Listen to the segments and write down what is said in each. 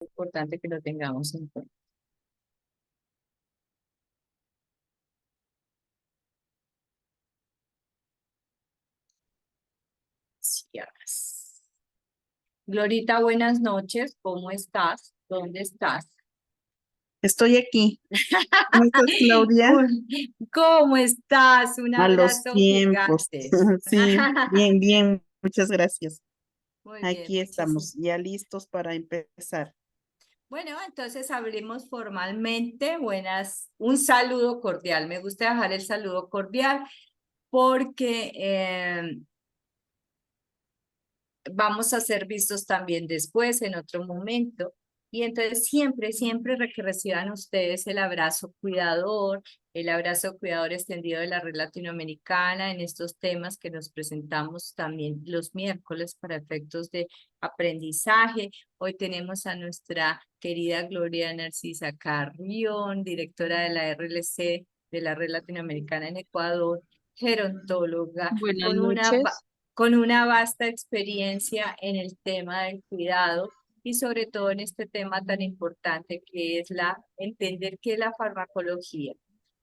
Importante que lo tengamos en cuenta. Gracias. Glorita, buenas noches. ¿Cómo estás? ¿Dónde estás? Estoy aquí. ¿Cómo estás, Claudia? ¿Cómo estás? Un A los abrazo tiempos. gigante. Sí, bien, bien. Muchas gracias. Muy bien, Aquí muchísimo. estamos, ya listos para empezar. Bueno, entonces abrimos formalmente. Un saludo cordial. Me gusta dejar el saludo cordial porque vamos a ser vistos también después, en otro momento. Y entonces siempre que reciban ustedes el abrazo cuidador extendido de la red latinoamericana en estos temas que nos presentamos también los miércoles para efectos de aprendizaje. Hoy tenemos a nuestra querida Gloria Narcisa Carrión, directora de la RLC, de la red latinoamericana en Ecuador, gerontóloga, Buenas con noches. con una vasta experiencia en el tema del cuidado y sobre todo en este tema tan importante que es entender qué es la farmacología.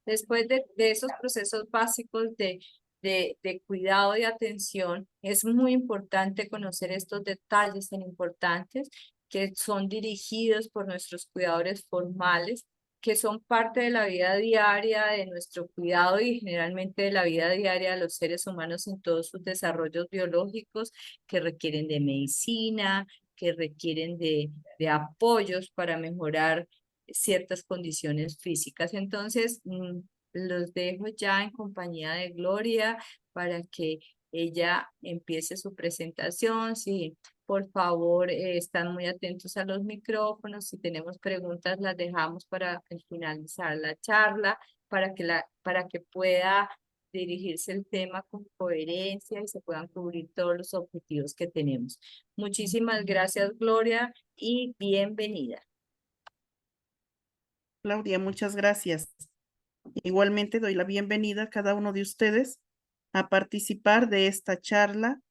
Después de esos procesos básicos de cuidado y atención, es muy importante conocer estos detalles tan importantes que son dirigidos por nuestros cuidadores formales, que son parte de la vida diaria, de nuestro cuidado y generalmente de la vida diaria de los seres humanos en todos sus desarrollos biológicos que requieren de medicina, que requieren de apoyos para mejorar ciertas condiciones físicas. Entonces, los dejo ya en compañía de Gloria para que ella empiece su presentación. Sí, por favor, están muy atentos a los micrófonos. Si tenemos preguntas, las dejamos para finalizar la charla, para que pueda dirigirse el tema con coherencia y se puedan cubrir todos los objetivos que tenemos. Muchísimas gracias, Gloria, y bienvenida. Claudia, muchas gracias. Igualmente doy la bienvenida a cada uno de ustedes a participar de esta charla.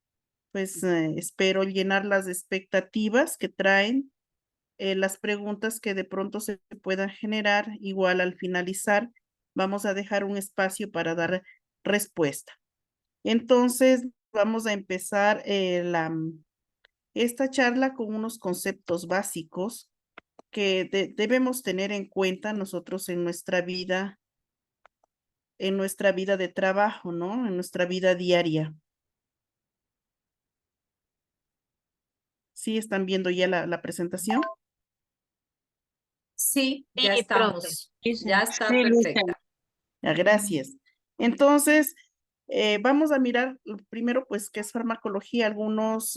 Pues espero llenar las expectativas que traen, las preguntas que de pronto se puedan generar. Igual al finalizar, vamos a dejar un espacio para dar respuesta. Entonces, vamos a empezar esta charla con unos conceptos básicos que debemos tener en cuenta nosotros en nuestra vida de trabajo, ¿no? En nuestra vida diaria. ¿Sí están viendo ya la presentación? Sí, ya Sí, profe. estamos. Lisa. Ya está Sí, Lisa. perfecta. Ya, gracias. Entonces, vamos a mirar primero, pues, qué es farmacología, algunos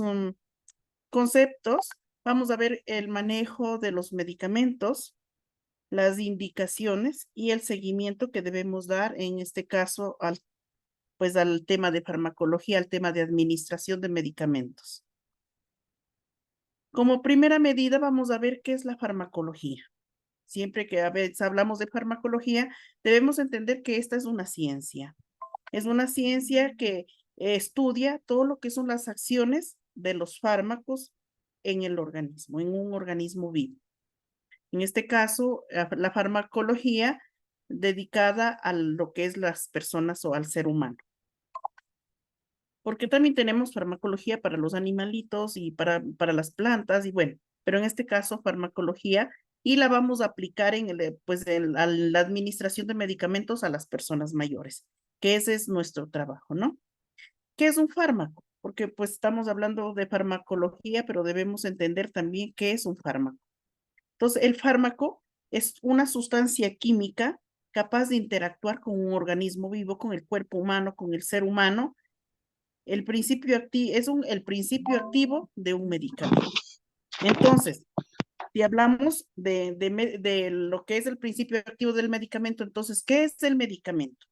conceptos. Vamos a ver el manejo de los medicamentos, las indicaciones y el seguimiento que debemos dar, en este caso, pues, al tema de farmacología, al tema de administración de medicamentos. Como primera medida, vamos a ver qué es la farmacología. Siempre que a veces hablamos de farmacología, debemos entender que esta es una ciencia. Es una ciencia que estudia todo lo que son las acciones de los fármacos en el organismo, en un organismo vivo. En este caso, la farmacología dedicada a lo que es las personas o al ser humano. Porque también tenemos farmacología para los animalitos y para las plantas, y bueno, pero en este caso farmacología, y la vamos a aplicar pues, a la administración de medicamentos a las personas mayores, que ese es nuestro trabajo, ¿no? ¿Qué es un fármaco? Porque pues estamos hablando de farmacología, pero debemos entender también qué es un fármaco. Entonces, el fármaco es una sustancia química capaz de interactuar con un organismo vivo, con el cuerpo humano, con el ser humano. El principio activo el principio activo de un medicamento. Entonces, si hablamos de lo que es el principio activo del medicamento, entonces, ¿qué es el medicamento?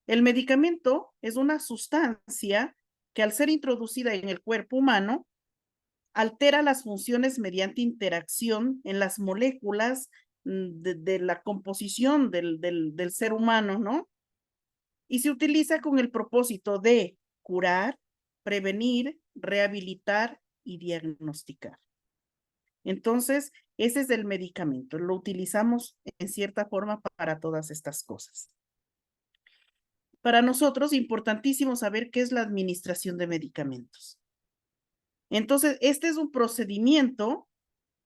El medicamento es una sustancia que al ser introducida en el cuerpo humano, altera las funciones mediante interacción en las moléculas de la composición del ser humano, ¿no? Y se utiliza con el propósito de curar, prevenir, rehabilitar y diagnosticar. Entonces, Ese es el medicamento. Lo utilizamos en cierta forma para todas estas cosas. Para nosotros, importantísimo saber qué es la administración de medicamentos. Entonces, este es un procedimiento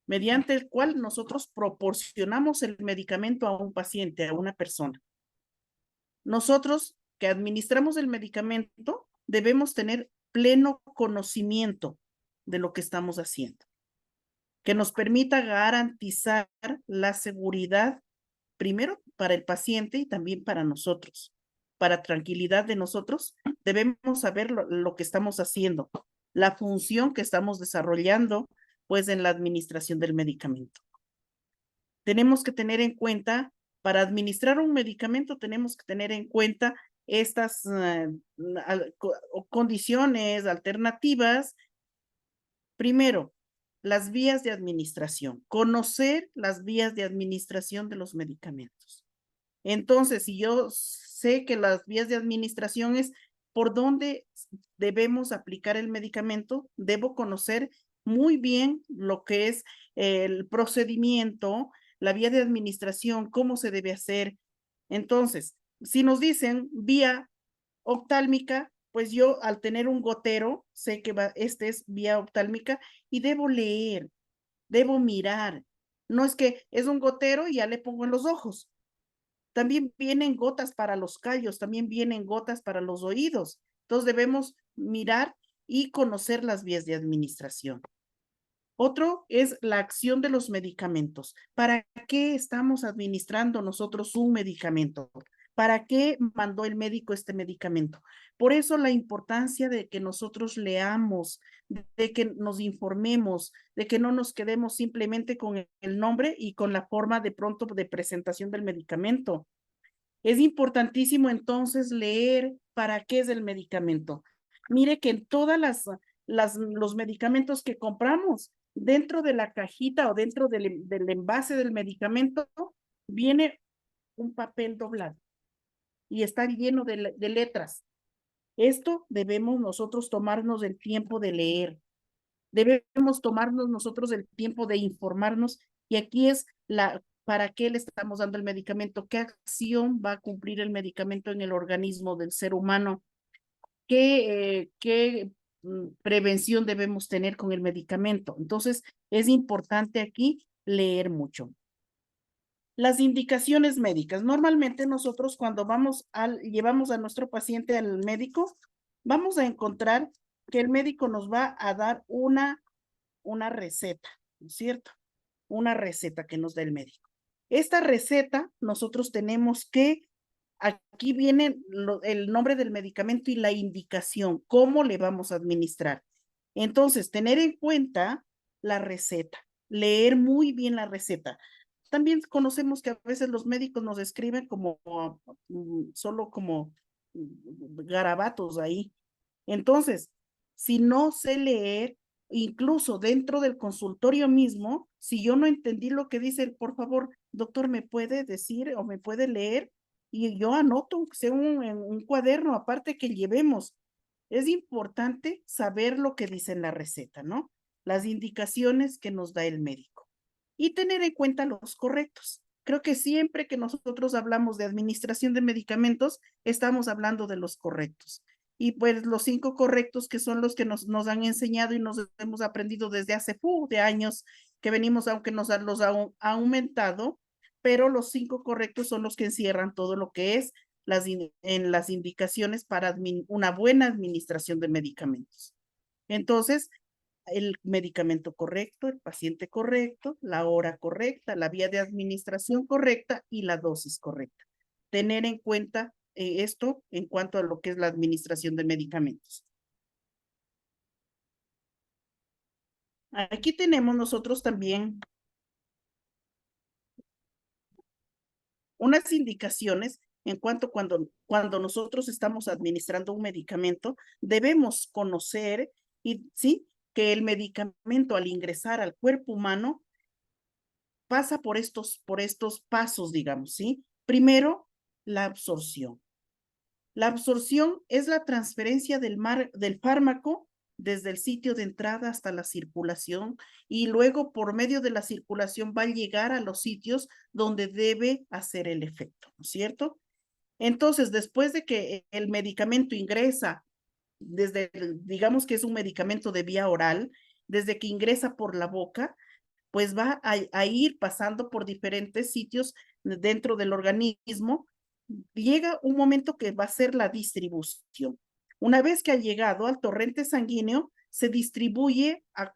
mediante el cual nosotros proporcionamos el medicamento a un paciente, a una persona. Nosotros que administramos el medicamento debemos tener pleno conocimiento de lo que estamos haciendo, que nos permita garantizar la seguridad, primero para el paciente y también para nosotros. Para tranquilidad de nosotros, debemos saber lo que estamos haciendo, la función que estamos desarrollando, pues en la administración del medicamento. Tenemos que tener en cuenta, para administrar un medicamento, tenemos que tener en cuenta estas condiciones alternativas. Primero, las vías de administración, conocer las vías de administración de los medicamentos. Entonces, si yo sé que las vías de administración es por dónde debemos aplicar el medicamento, debo conocer muy bien lo que es el procedimiento, la vía de administración, cómo se debe hacer. Entonces, si nos dicen vía oftálmica, pues yo al tener un gotero, sé que este es vía oftálmica y debo leer, debo mirar. No es que es un gotero y ya le pongo en los ojos. También vienen gotas para los callos, también vienen gotas para los oídos. Entonces debemos mirar y conocer las vías de administración. Otro es la acción de los medicamentos. ¿Para qué estamos administrando nosotros un medicamento? ¿Para qué mandó el médico este medicamento? Por eso la importancia de que nosotros leamos, de que nos informemos, de que no nos quedemos simplemente con el nombre y con la forma de pronto de presentación del medicamento. Es importantísimo entonces leer para qué es el medicamento. Mire que en todas los medicamentos que compramos, dentro de la cajita o dentro del envase del medicamento, viene un papel doblado y está lleno de letras. Esto debemos nosotros tomarnos el tiempo de leer. Debemos tomarnos nosotros el tiempo de informarnos y aquí es para qué le estamos dando el medicamento, qué acción va a cumplir el medicamento en el organismo del ser humano, qué prevención debemos tener con el medicamento. Entonces, es importante aquí leer mucho. Las indicaciones médicas. Normalmente nosotros cuando llevamos a nuestro paciente al médico, vamos a encontrar que el médico nos va a dar una receta, ¿no es cierto? Una receta que nos da el médico. Esta receta nosotros tenemos que, aquí viene el nombre del medicamento y la indicación, cómo le vamos a administrar. Entonces, tener en cuenta la receta, leer muy bien la receta. También conocemos que a veces los médicos nos escriben como solo como garabatos ahí. Entonces, si no sé leer, incluso dentro del consultorio mismo, si yo no entendí lo que dice, por favor, doctor, ¿me puede decir o me puede leer? Y yo anoto, sea en un cuaderno aparte que llevemos. Es importante saber lo que dice en la receta, ¿no? Las indicaciones que nos da el médico. Y tener en cuenta los correctos. Creo que siempre que nosotros hablamos de administración de medicamentos, estamos hablando de los correctos. Y pues los 5 correctos que son los que nos han enseñado y nos hemos aprendido desde hace de años que venimos, aunque los ha aumentado, pero los 5 correctos son los que encierran todo lo que es en las indicaciones para una buena administración de medicamentos. Entonces, el medicamento correcto, el paciente correcto, la hora correcta, la vía de administración correcta y la dosis correcta. Tener en cuenta esto en cuanto a lo que es la administración de medicamentos. Aquí tenemos nosotros también unas indicaciones en cuanto cuando nosotros estamos administrando un medicamento, debemos conocer y sí que el medicamento al ingresar al cuerpo humano pasa por estos pasos, digamos, ¿sí? Primero, la absorción. La absorción es la transferencia del fármaco desde el sitio de entrada hasta la circulación y luego por medio de la circulación va a llegar a los sitios donde debe hacer el efecto, ¿no es cierto? Entonces, después de que el medicamento ingresa, digamos que es un medicamento de vía oral, desde que ingresa por la boca, pues va a ir pasando por diferentes sitios dentro del organismo. Llega un momento que va a ser la distribución. Una vez que ha llegado al torrente sanguíneo, se distribuye a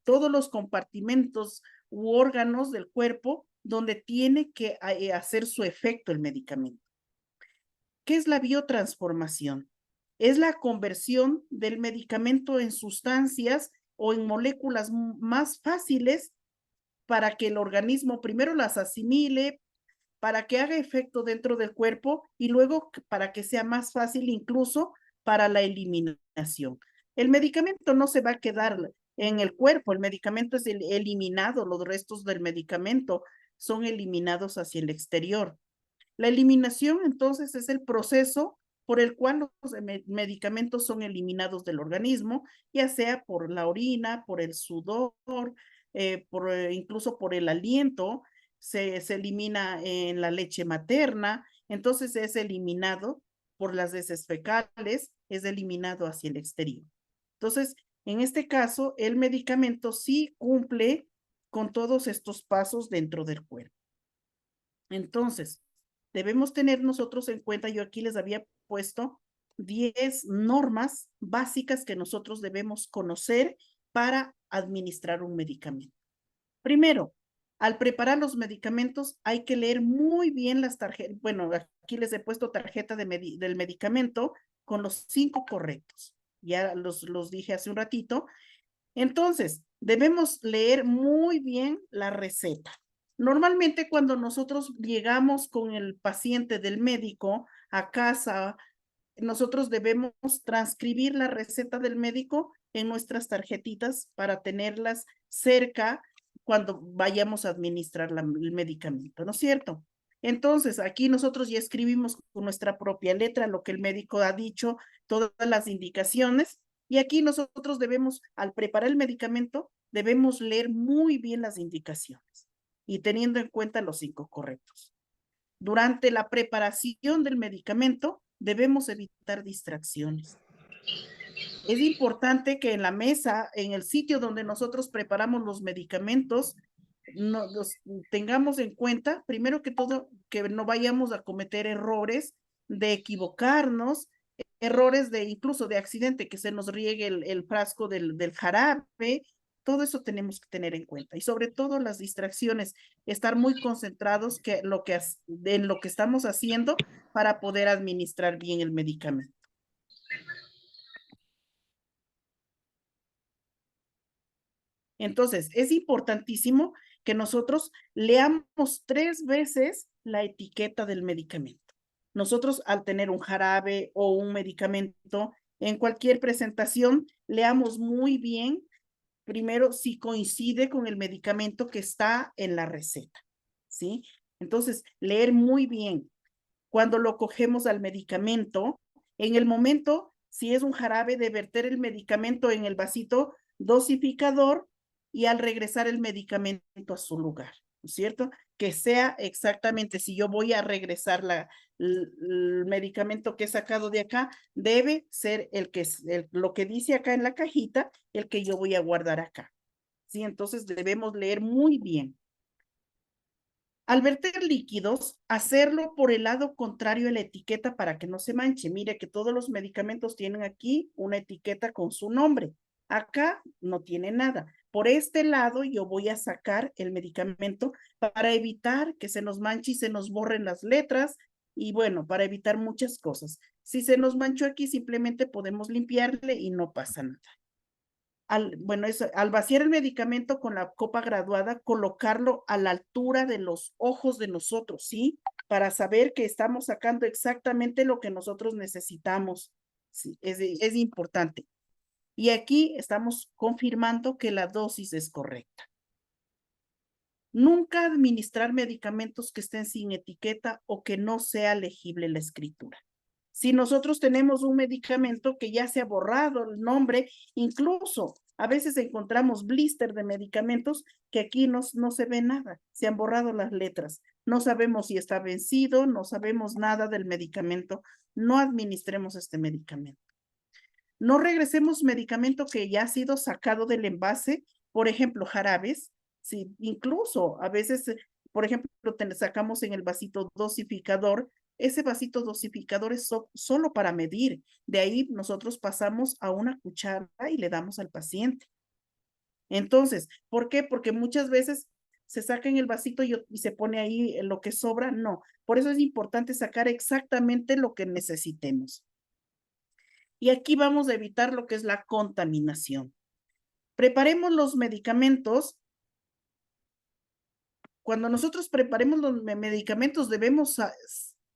todos los compartimentos u órganos del cuerpo donde tiene que hacer su efecto el medicamento. ¿Qué es la biotransformación? Es la conversión del medicamento en sustancias o en moléculas más fáciles para que el organismo primero las asimile, para que haga efecto dentro del cuerpo y luego para que sea más fácil incluso para la eliminación. El medicamento no se va a quedar en el cuerpo, el medicamento es eliminado, los restos del medicamento son eliminados hacia el exterior. La eliminación entonces es el proceso por el cual los medicamentos son eliminados del organismo, ya sea por la orina, por el sudor, incluso por el aliento, se elimina en la leche materna, entonces es eliminado por las heces fecales, es eliminado hacia el exterior. Entonces, en este caso, el medicamento sí cumple con todos estos pasos dentro del cuerpo. Entonces, debemos tener nosotros en cuenta, yo aquí les había puesto 10 normas básicas que nosotros debemos conocer para administrar un medicamento. Primero, al preparar los medicamentos hay que leer muy bien las tarjetas. Bueno, aquí les he puesto tarjeta del medicamento con los 5 correctos. Ya los dije hace un ratito. Entonces, debemos leer muy bien la receta. Normalmente cuando nosotros llegamos con el paciente del médico a casa, nosotros debemos transcribir la receta del médico en nuestras tarjetitas para tenerlas cerca cuando vayamos a administrar el medicamento, ¿no es cierto? Entonces, aquí nosotros ya escribimos con nuestra propia letra lo que el médico ha dicho, todas las indicaciones, y aquí nosotros debemos, al preparar el medicamento, debemos leer muy bien las indicaciones y teniendo en cuenta los 5 correctos. Durante la preparación del medicamento, debemos evitar distracciones. Es importante que en la mesa, en el sitio donde nosotros preparamos los medicamentos, los tengamos en cuenta, primero que todo, que no vayamos a cometer errores de equivocarnos, errores de incluso de accidente, que se nos riegue el frasco del jarabe, todo eso tenemos que tener en cuenta. Y sobre todo las distracciones, estar muy concentrados en lo que estamos haciendo para poder administrar bien el medicamento. Entonces, es importantísimo que nosotros leamos 3 veces la etiqueta del medicamento. Nosotros, al tener un jarabe o un medicamento en cualquier presentación, leamos muy bien, primero, si coincide con el medicamento que está en la receta, ¿sí? Entonces, leer muy bien. Cuando lo cogemos al medicamento, en el momento, si es un jarabe, de verter el medicamento en el vasito dosificador y al regresar el medicamento a su lugar, ¿no es cierto? Que sea exactamente, si yo voy a regresar el medicamento que he sacado de acá, debe ser lo que dice acá en la cajita, el que yo voy a guardar acá. ¿Sí? Entonces debemos leer muy bien. Al verter líquidos, hacerlo por el lado contrario a la etiqueta para que no se manche. Mire que todos los medicamentos tienen aquí una etiqueta con su nombre. Acá no tiene nada. Por este lado yo voy a sacar el medicamento para evitar que se nos manche y se nos borren las letras y bueno, para evitar muchas cosas. Si se nos manchó aquí, simplemente podemos limpiarle y no pasa nada. Al vaciar el medicamento con la copa graduada, colocarlo a la altura de los ojos de nosotros, ¿sí? Para saber que estamos sacando exactamente lo que nosotros necesitamos. Sí, es importante. Y aquí estamos confirmando que la dosis es correcta. Nunca administrar medicamentos que estén sin etiqueta o que no sea legible la escritura. Si nosotros tenemos un medicamento que ya se ha borrado el nombre, incluso a veces encontramos blister de medicamentos que aquí no se ve nada, se han borrado las letras. No sabemos si está vencido, no sabemos nada del medicamento. No administremos este medicamento. No regresemos medicamento que ya ha sido sacado del envase, por ejemplo, jarabes. Sí, incluso a veces, por ejemplo, sacamos en el vasito dosificador. Ese vasito dosificador es solo para medir. De ahí nosotros pasamos a una cuchara y le damos al paciente. Entonces, ¿por qué? Porque muchas veces se saca en el vasito y se pone ahí lo que sobra. No, por eso es importante sacar exactamente lo que necesitemos. Y aquí vamos a evitar lo que es la contaminación. Preparemos los medicamentos. Cuando nosotros preparemos los medicamentos,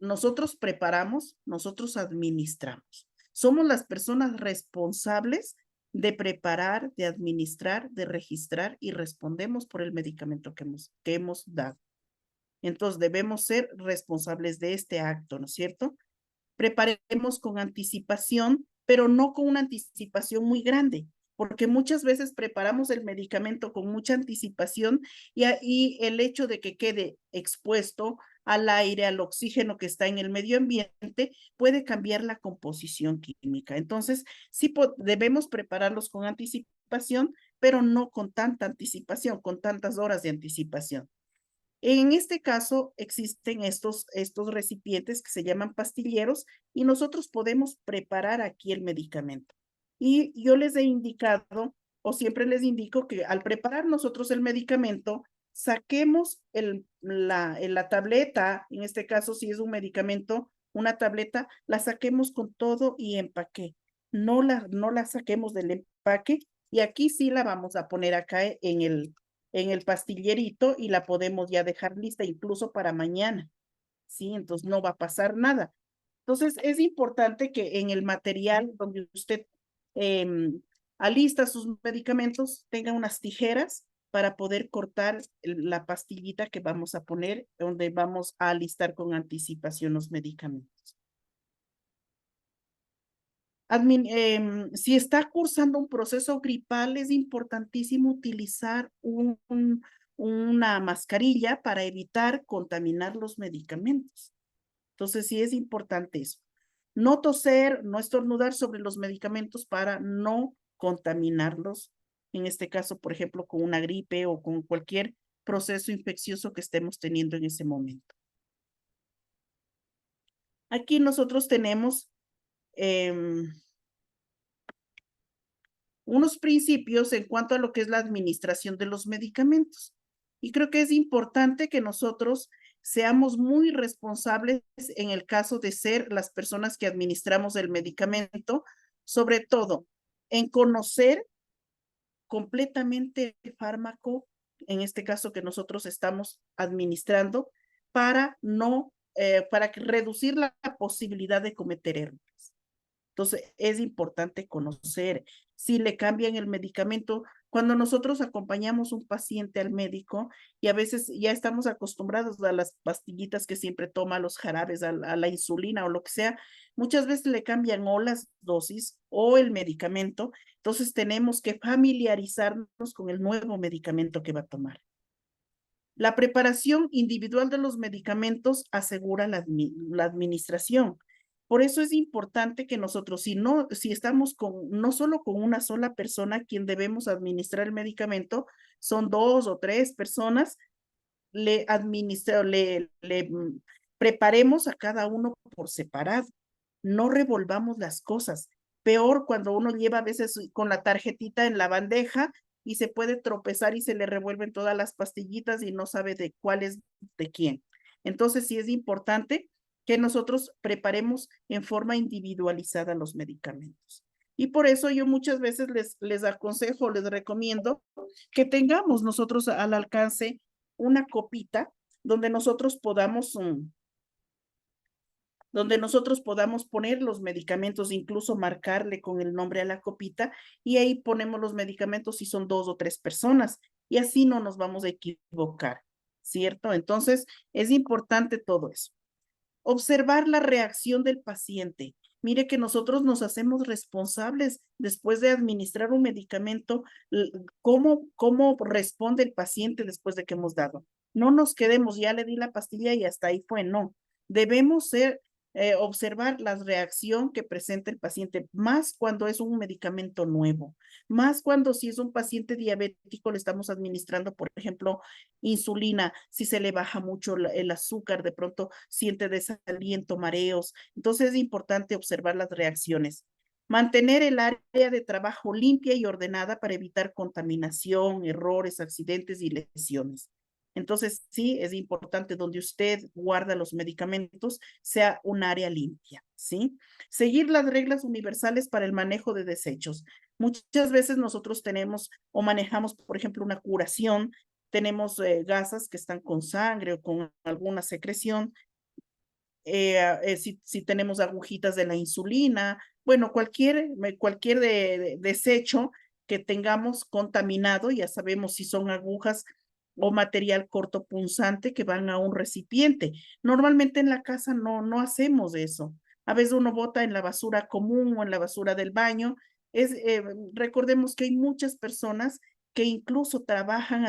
nosotros preparamos, nosotros administramos. Somos las personas responsables de preparar, de administrar, de registrar y respondemos por el medicamento que hemos dado. Entonces debemos ser responsables de este acto, ¿no es cierto? Preparemos con anticipación, pero no con una anticipación muy grande, porque muchas veces preparamos el medicamento con mucha anticipación y el hecho de que quede expuesto al aire, al oxígeno que está en el medio ambiente, puede cambiar la composición química. Entonces, sí debemos prepararlos con anticipación, pero no con tanta anticipación, con tantas horas de anticipación. En este caso existen estos recipientes que se llaman pastilleros y nosotros podemos preparar aquí el medicamento. Y yo les he indicado, o siempre les indico que al preparar nosotros el medicamento, saquemos la tableta, en este caso si es un medicamento, una tableta, la saquemos con todo y empaque. No la saquemos del empaque y aquí sí la vamos a poner acá en el pastillerito y la podemos ya dejar lista incluso para mañana, ¿sí? Entonces no va a pasar nada. Entonces es importante que en el material donde usted alista sus medicamentos tenga unas tijeras para poder cortar la pastillita que vamos a poner, donde vamos a alistar con anticipación los medicamentos. Si está cursando un proceso gripal, es importantísimo utilizar una mascarilla para evitar contaminar los medicamentos. Entonces, sí es importante eso. No toser, no estornudar sobre los medicamentos para no contaminarlos. En este caso, por ejemplo, con una gripe o con cualquier proceso infeccioso que estemos teniendo en ese momento. Aquí nosotros tenemos unos principios en cuanto a lo que es la administración de los medicamentos. Y creo que es importante que nosotros seamos muy responsables en el caso de ser las personas que administramos el medicamento, sobre todo en conocer completamente el fármaco, en este caso que nosotros estamos administrando, para reducir la posibilidad de cometer errores. Entonces, es importante conocer si le cambian el medicamento. Cuando nosotros acompañamos un paciente al médico y a veces ya estamos acostumbrados a las pastillitas que siempre toma, los jarabes, a la insulina o lo que sea, muchas veces le cambian o las dosis o el medicamento. Entonces, tenemos que familiarizarnos con el nuevo medicamento que va a tomar. La preparación individual de los medicamentos asegura la administración. Por eso es importante que nosotros, si estamos no solo con una sola persona quien debemos administrar el medicamento, son 2 o 3 personas, le preparemos a cada uno por separado. No revolvamos las cosas. Peor cuando uno lleva a veces con la tarjetita en la bandeja y se puede tropezar y se le revuelven todas las pastillitas y no sabe de cuál es de quién. Entonces sí es importante que nosotros preparemos en forma individualizada los medicamentos. Y por eso yo muchas veces les aconsejo, les recomiendo que tengamos nosotros al alcance una copita donde nosotros podamos poner los medicamentos, incluso marcarle con el nombre a la copita, y ahí ponemos los medicamentos si son 2 o 3 personas, y así no nos vamos a equivocar, ¿cierto? Entonces, es importante todo eso. Observar la reacción del paciente. Mire que nosotros nos hacemos responsables después de administrar un medicamento, cómo responde el paciente después de que hemos dado. No nos quedemos, ya le di la pastilla y hasta ahí fue, no. Debemos observar la reacción que presenta el paciente, más cuando es un medicamento nuevo, más cuando si es un paciente diabético le estamos administrando, por ejemplo, insulina, si se le baja mucho el azúcar, de pronto siente desaliento, mareos. Entonces es importante observar las reacciones. Mantener el área de trabajo limpia y ordenada para evitar contaminación, errores, accidentes y lesiones. Entonces, sí, es importante donde usted guarda los medicamentos sea un área limpia, ¿sí? Seguir las reglas universales para el manejo de desechos. Muchas veces nosotros tenemos o manejamos, por ejemplo, una curación, tenemos gasas que están con sangre o con alguna secreción, si tenemos agujitas de la insulina, bueno, cualquier desecho que tengamos contaminado, ya sabemos si son agujas o material cortopunzante que van a un recipiente. Normalmente en la casa no hacemos eso. A veces uno bota en la basura común o en la basura del baño. Recordemos que hay muchas personas que incluso trabajan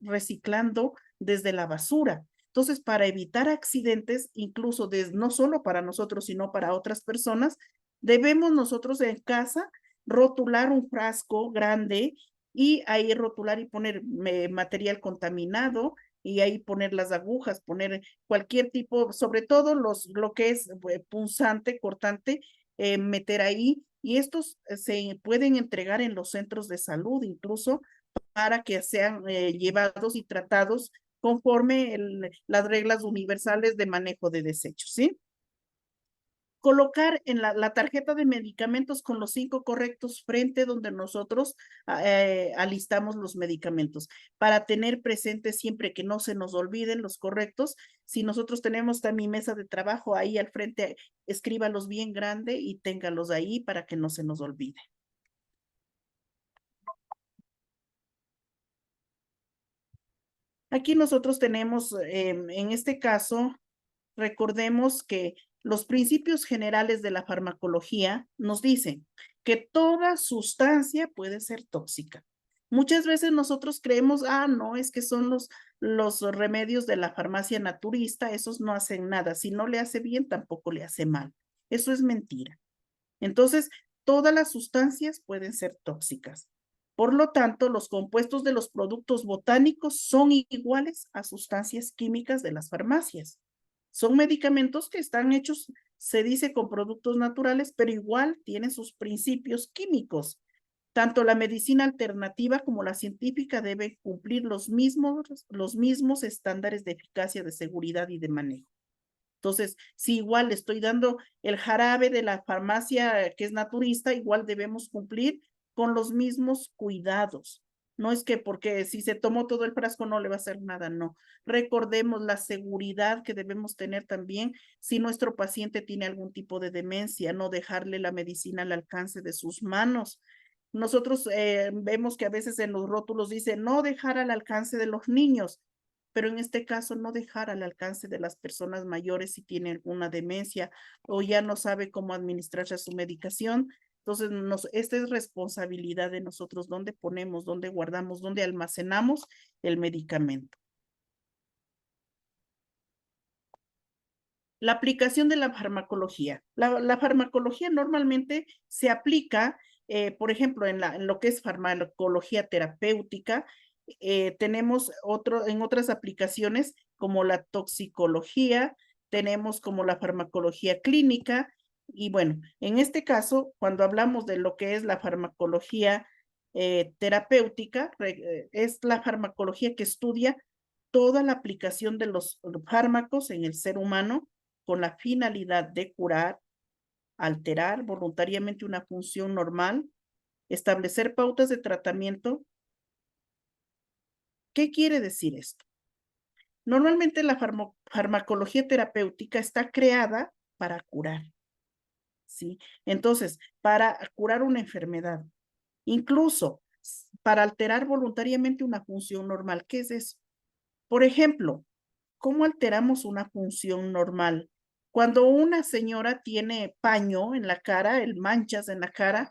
reciclando desde la basura. Entonces, para evitar accidentes, incluso no solo para nosotros, sino para otras personas, debemos nosotros en casa rotular un frasco grande y ahí rotular y poner material contaminado y ahí poner las agujas, poner cualquier tipo, sobre todo lo que es punzante, cortante, meter ahí. Y estos se pueden entregar en los centros de salud incluso para que sean llevados y tratados conforme las reglas universales de manejo de desechos, ¿sí? Colocar en la tarjeta de medicamentos con los 5 correctos frente donde nosotros alistamos los medicamentos, para tener presente siempre que no se nos olviden los correctos. Si nosotros tenemos también mesa de trabajo ahí al frente, escríbalos bien grande y téngalos ahí para que no se nos olvide. Aquí nosotros tenemos, en este caso, recordemos que los principios generales de la farmacología nos dicen que toda sustancia puede ser tóxica. Muchas veces nosotros creemos, no, es que son los remedios de la farmacia naturista, esos no hacen nada. Si no le hace bien, tampoco le hace mal. Eso es mentira. Entonces, todas las sustancias pueden ser tóxicas. Por lo tanto, los compuestos de los productos botánicos son iguales a sustancias químicas de las farmacias. Son medicamentos que están hechos, se dice, con productos naturales, pero igual tienen sus principios químicos. Tanto la medicina alternativa como la científica deben cumplir los mismos estándares de eficacia, de seguridad y de manejo. Entonces, si igual le estoy dando el jarabe de la farmacia que es naturista, igual debemos cumplir con los mismos cuidados. No es que porque si se tomó todo el frasco no le va a hacer nada, no. Recordemos la seguridad que debemos tener también si nuestro paciente tiene algún tipo de demencia, no dejarle la medicina al alcance de sus manos. Nosotros vemos que a veces en los rótulos dice no dejar al alcance de los niños, pero en este caso no dejar al alcance de las personas mayores si tienen alguna demencia o ya no sabe cómo administrarse su medicación. Entonces, esta es responsabilidad de nosotros, dónde ponemos, dónde guardamos, dónde almacenamos el medicamento. La aplicación de la farmacología. La farmacología normalmente se aplica, por ejemplo, en lo que es farmacología terapéutica. Tenemos en otras aplicaciones como la toxicología, tenemos como la farmacología clínica. Y bueno, en este caso, cuando hablamos de lo que es la farmacología terapéutica, es la farmacología que estudia toda la aplicación de los fármacos en el ser humano con la finalidad de curar, alterar voluntariamente una función normal, establecer pautas de tratamiento. ¿Qué quiere decir esto? Normalmente la farmacología terapéutica está creada para curar, ¿sí? Entonces, para curar una enfermedad, incluso para alterar voluntariamente una función normal. ¿Qué es eso? Por ejemplo, ¿cómo alteramos una función normal? Cuando una señora tiene paño en la cara, el manchas en la cara,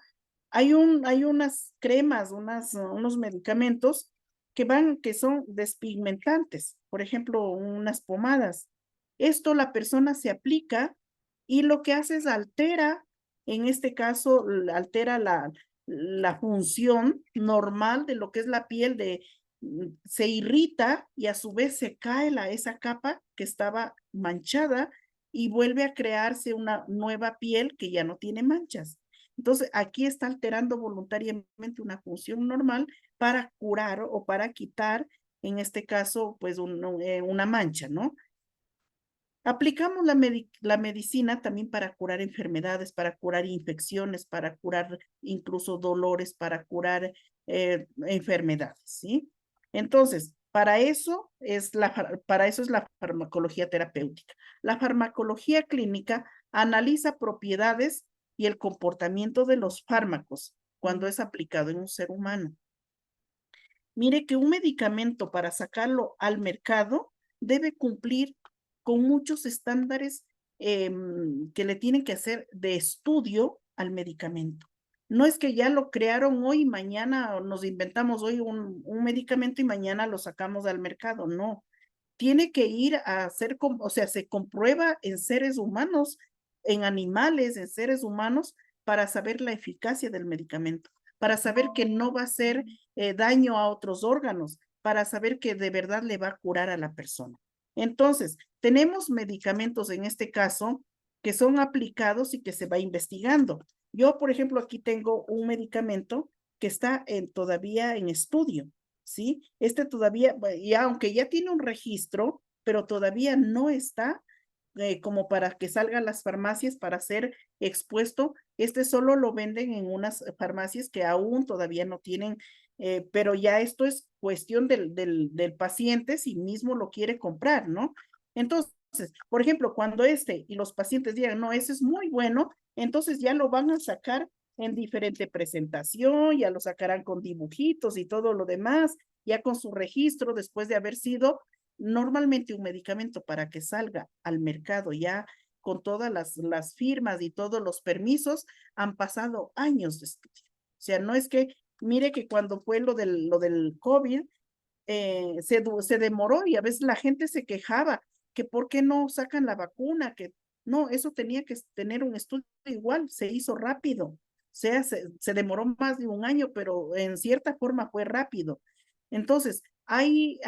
hay unas cremas, unos medicamentos que son despigmentantes, por ejemplo, unas pomadas. Esto la persona se aplica y lo que hace es altera, en este caso, altera la función normal de lo que es la piel se irrita y a su vez se cae esa capa que estaba manchada y vuelve a crearse una nueva piel que ya no tiene manchas. Entonces, aquí está alterando voluntariamente una función normal para curar o para quitar, en este caso, pues una mancha, ¿no? Aplicamos la medicina también para curar enfermedades, para curar infecciones, para curar incluso dolores, para curar enfermedades, ¿sí? Entonces, para eso es la farmacología terapéutica. La farmacología clínica analiza propiedades y el comportamiento de los fármacos cuando es aplicado en un ser humano. Mire que un medicamento para sacarlo al mercado debe cumplir con muchos estándares que le tienen que hacer de estudio al medicamento. No es que ya lo crearon hoy y mañana nos inventamos hoy un medicamento y mañana lo sacamos al mercado. No, tiene que ir a hacer, o sea, se comprueba en seres humanos, en animales, en seres humanos, para saber la eficacia del medicamento, para saber que no va a hacer daño a otros órganos, para saber que de verdad le va a curar a la persona. Entonces, tenemos medicamentos en este caso que son aplicados y que se va investigando. Yo, por ejemplo, aquí tengo un medicamento que está todavía en estudio. ¿Sí? Este todavía, y aunque ya tiene un registro, pero todavía no está como para que salgan las farmacias para ser expuesto. Este solo lo venden en unas farmacias que aún todavía no tienen, pero ya esto es cuestión del paciente si mismo lo quiere comprar, ¿no? Entonces, por ejemplo, cuando y los pacientes digan, no, ese es muy bueno, entonces ya lo van a sacar en diferente presentación, ya lo sacarán con dibujitos y todo lo demás, ya con su registro después de haber sido normalmente un medicamento para que salga al mercado ya con todas las firmas y todos los permisos, han pasado años de estudio. O sea, no es que, mire que cuando fue lo del COVID, se demoró y a veces la gente se quejaba que por qué no sacan la vacuna, que no, eso tenía que tener un estudio igual, se hizo rápido. O sea, se demoró más de un año, pero en cierta forma fue rápido. Entonces, hay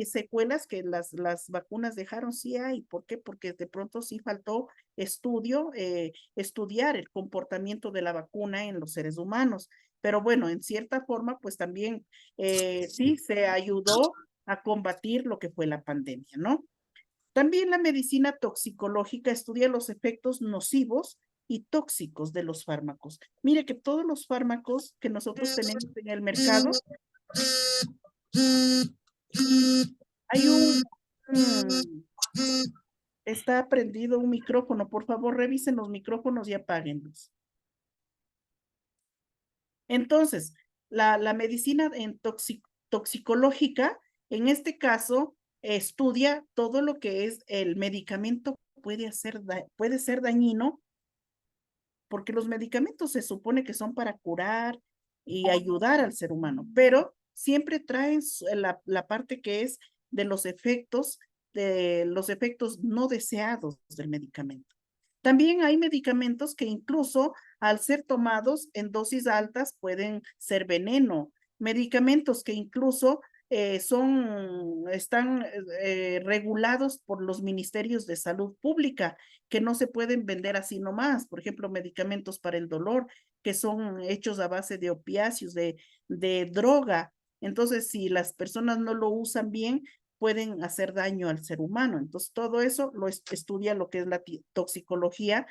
secuelas que las vacunas dejaron, sí hay. ¿Por qué? Porque de pronto sí faltó estudiar el comportamiento de la vacuna en los seres humanos. Pero bueno, en cierta forma, pues también sí se ayudó a combatir lo que fue la pandemia, ¿no? También la medicina toxicológica estudia los efectos nocivos y tóxicos de los fármacos. Mire que todos los fármacos que nosotros tenemos en el mercado, hay está prendido un micrófono. Por favor, revisen los micrófonos y apáguenlos. Entonces, la medicina toxicológica, en este caso, estudia todo lo que es el medicamento puede ser dañino, porque los medicamentos se supone que son para curar y ayudar al ser humano, pero siempre traen la parte que es de los efectos no deseados del medicamento. También hay medicamentos que incluso al ser tomados en dosis altas pueden ser veneno. Medicamentos que incluso están regulados por los ministerios de salud pública, que no se pueden vender así nomás. Por ejemplo, medicamentos para el dolor, que son hechos a base de opiáceos, de droga. Entonces, si las personas no lo usan bien, pueden hacer daño al ser humano. Entonces, todo eso lo estudia lo que es la toxicología.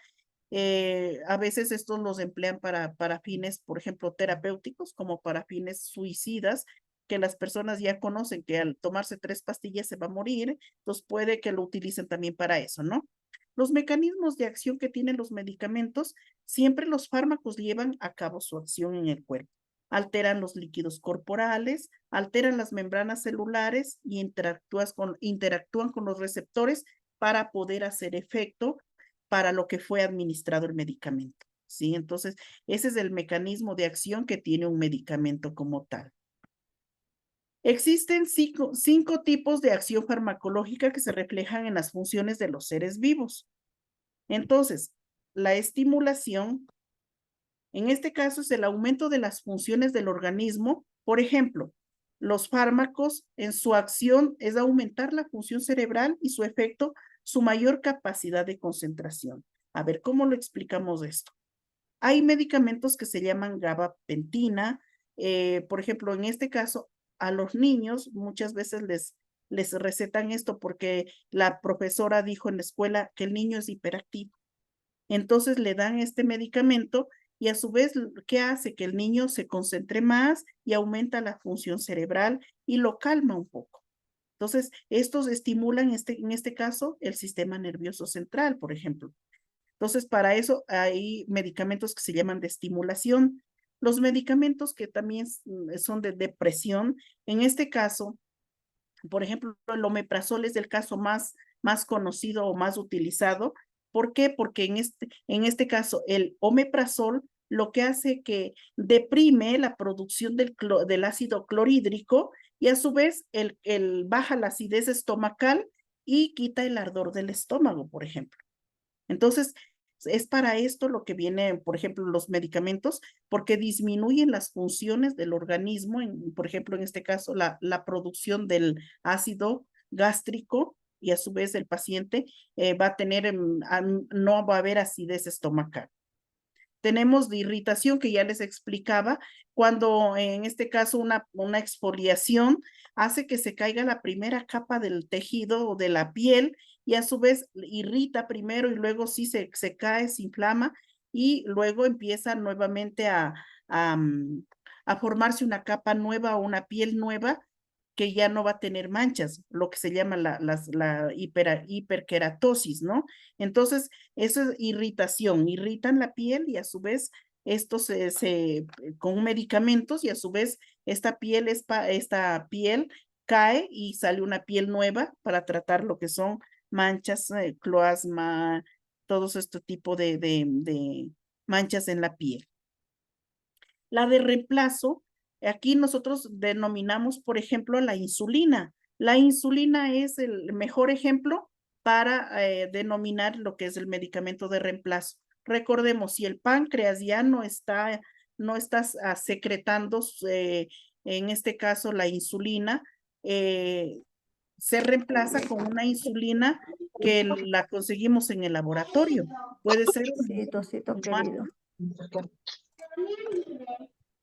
A veces estos los emplean para fines, por ejemplo, terapéuticos, como para fines suicidas, que las personas ya conocen que al tomarse 3 pastillas se va a morir, entonces puede que lo utilicen también para eso, ¿no? Los mecanismos de acción que tienen los medicamentos, siempre los fármacos llevan a cabo su acción en el cuerpo. Alteran los líquidos corporales, alteran las membranas celulares y interactúan con los receptores para poder hacer efecto para lo que fue administrado el medicamento, ¿sí? Entonces, ese es el mecanismo de acción que tiene un medicamento como tal. Existen cinco tipos de acción farmacológica que se reflejan en las funciones de los seres vivos. Entonces, la estimulación, en este caso, es el aumento de las funciones del organismo. Por ejemplo, los fármacos en su acción es aumentar la función cerebral y su efecto, su mayor capacidad de concentración. A ver, ¿cómo lo explicamos esto? Hay medicamentos que se llaman gabapentina. Por ejemplo, en este caso, a los niños muchas veces les recetan esto porque la profesora dijo en la escuela que el niño es hiperactivo. Entonces le dan este medicamento y a su vez, ¿qué hace? Que el niño se concentre más y aumenta la función cerebral y lo calma un poco. Entonces, estos estimulan en este caso el sistema nervioso central, por ejemplo. Entonces, para eso hay medicamentos que se llaman de estimulación. Los medicamentos que también son de depresión, en este caso, por ejemplo, el omeprazol es el caso más conocido o más utilizado. ¿Por qué? Porque en este caso el omeprazol lo que hace que deprime la producción del ácido clorhídrico y a su vez baja la acidez estomacal y quita el ardor del estómago, por ejemplo. Entonces, es para esto lo que viene, por ejemplo, los medicamentos, porque disminuyen las funciones del organismo, por ejemplo, en este caso, la producción del ácido gástrico y a su vez el paciente va a tener, no va a haber acidez estomacal. Tenemos de irritación que ya les explicaba, cuando en este caso una exfoliación hace que se caiga la primera capa del tejido o de la piel y a su vez irrita primero y luego sí se cae, se inflama y luego empieza nuevamente a formarse una capa nueva o una piel nueva que ya no va a tener manchas, lo que se llama la hiperkeratosis, ¿no? Entonces, eso es irritación, irritan la piel y a su vez esto con medicamentos y a su vez esta piel cae y sale una piel nueva para tratar lo que son manchas, cloasma, todos este tipo de manchas en la piel. La de reemplazo, aquí nosotros denominamos, por ejemplo, la insulina. La insulina es el mejor ejemplo para denominar lo que es el medicamento de reemplazo. Recordemos, si el páncreas ya no está secretando, en este caso, la insulina, se reemplaza con una insulina que la conseguimos en el laboratorio. Puede ser Sí, Tocito querido.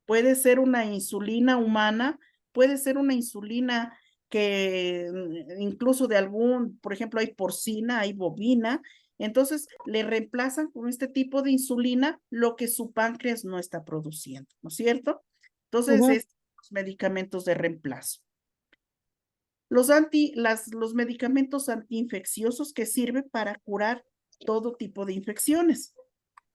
puede ser una insulina humana, puede ser una insulina que incluso por ejemplo, hay porcina, hay bovina, entonces le reemplazan con este tipo de insulina lo que su páncreas no está produciendo, ¿no es cierto? Entonces, los medicamentos de reemplazo. Los medicamentos antiinfecciosos que sirven para curar todo tipo de infecciones.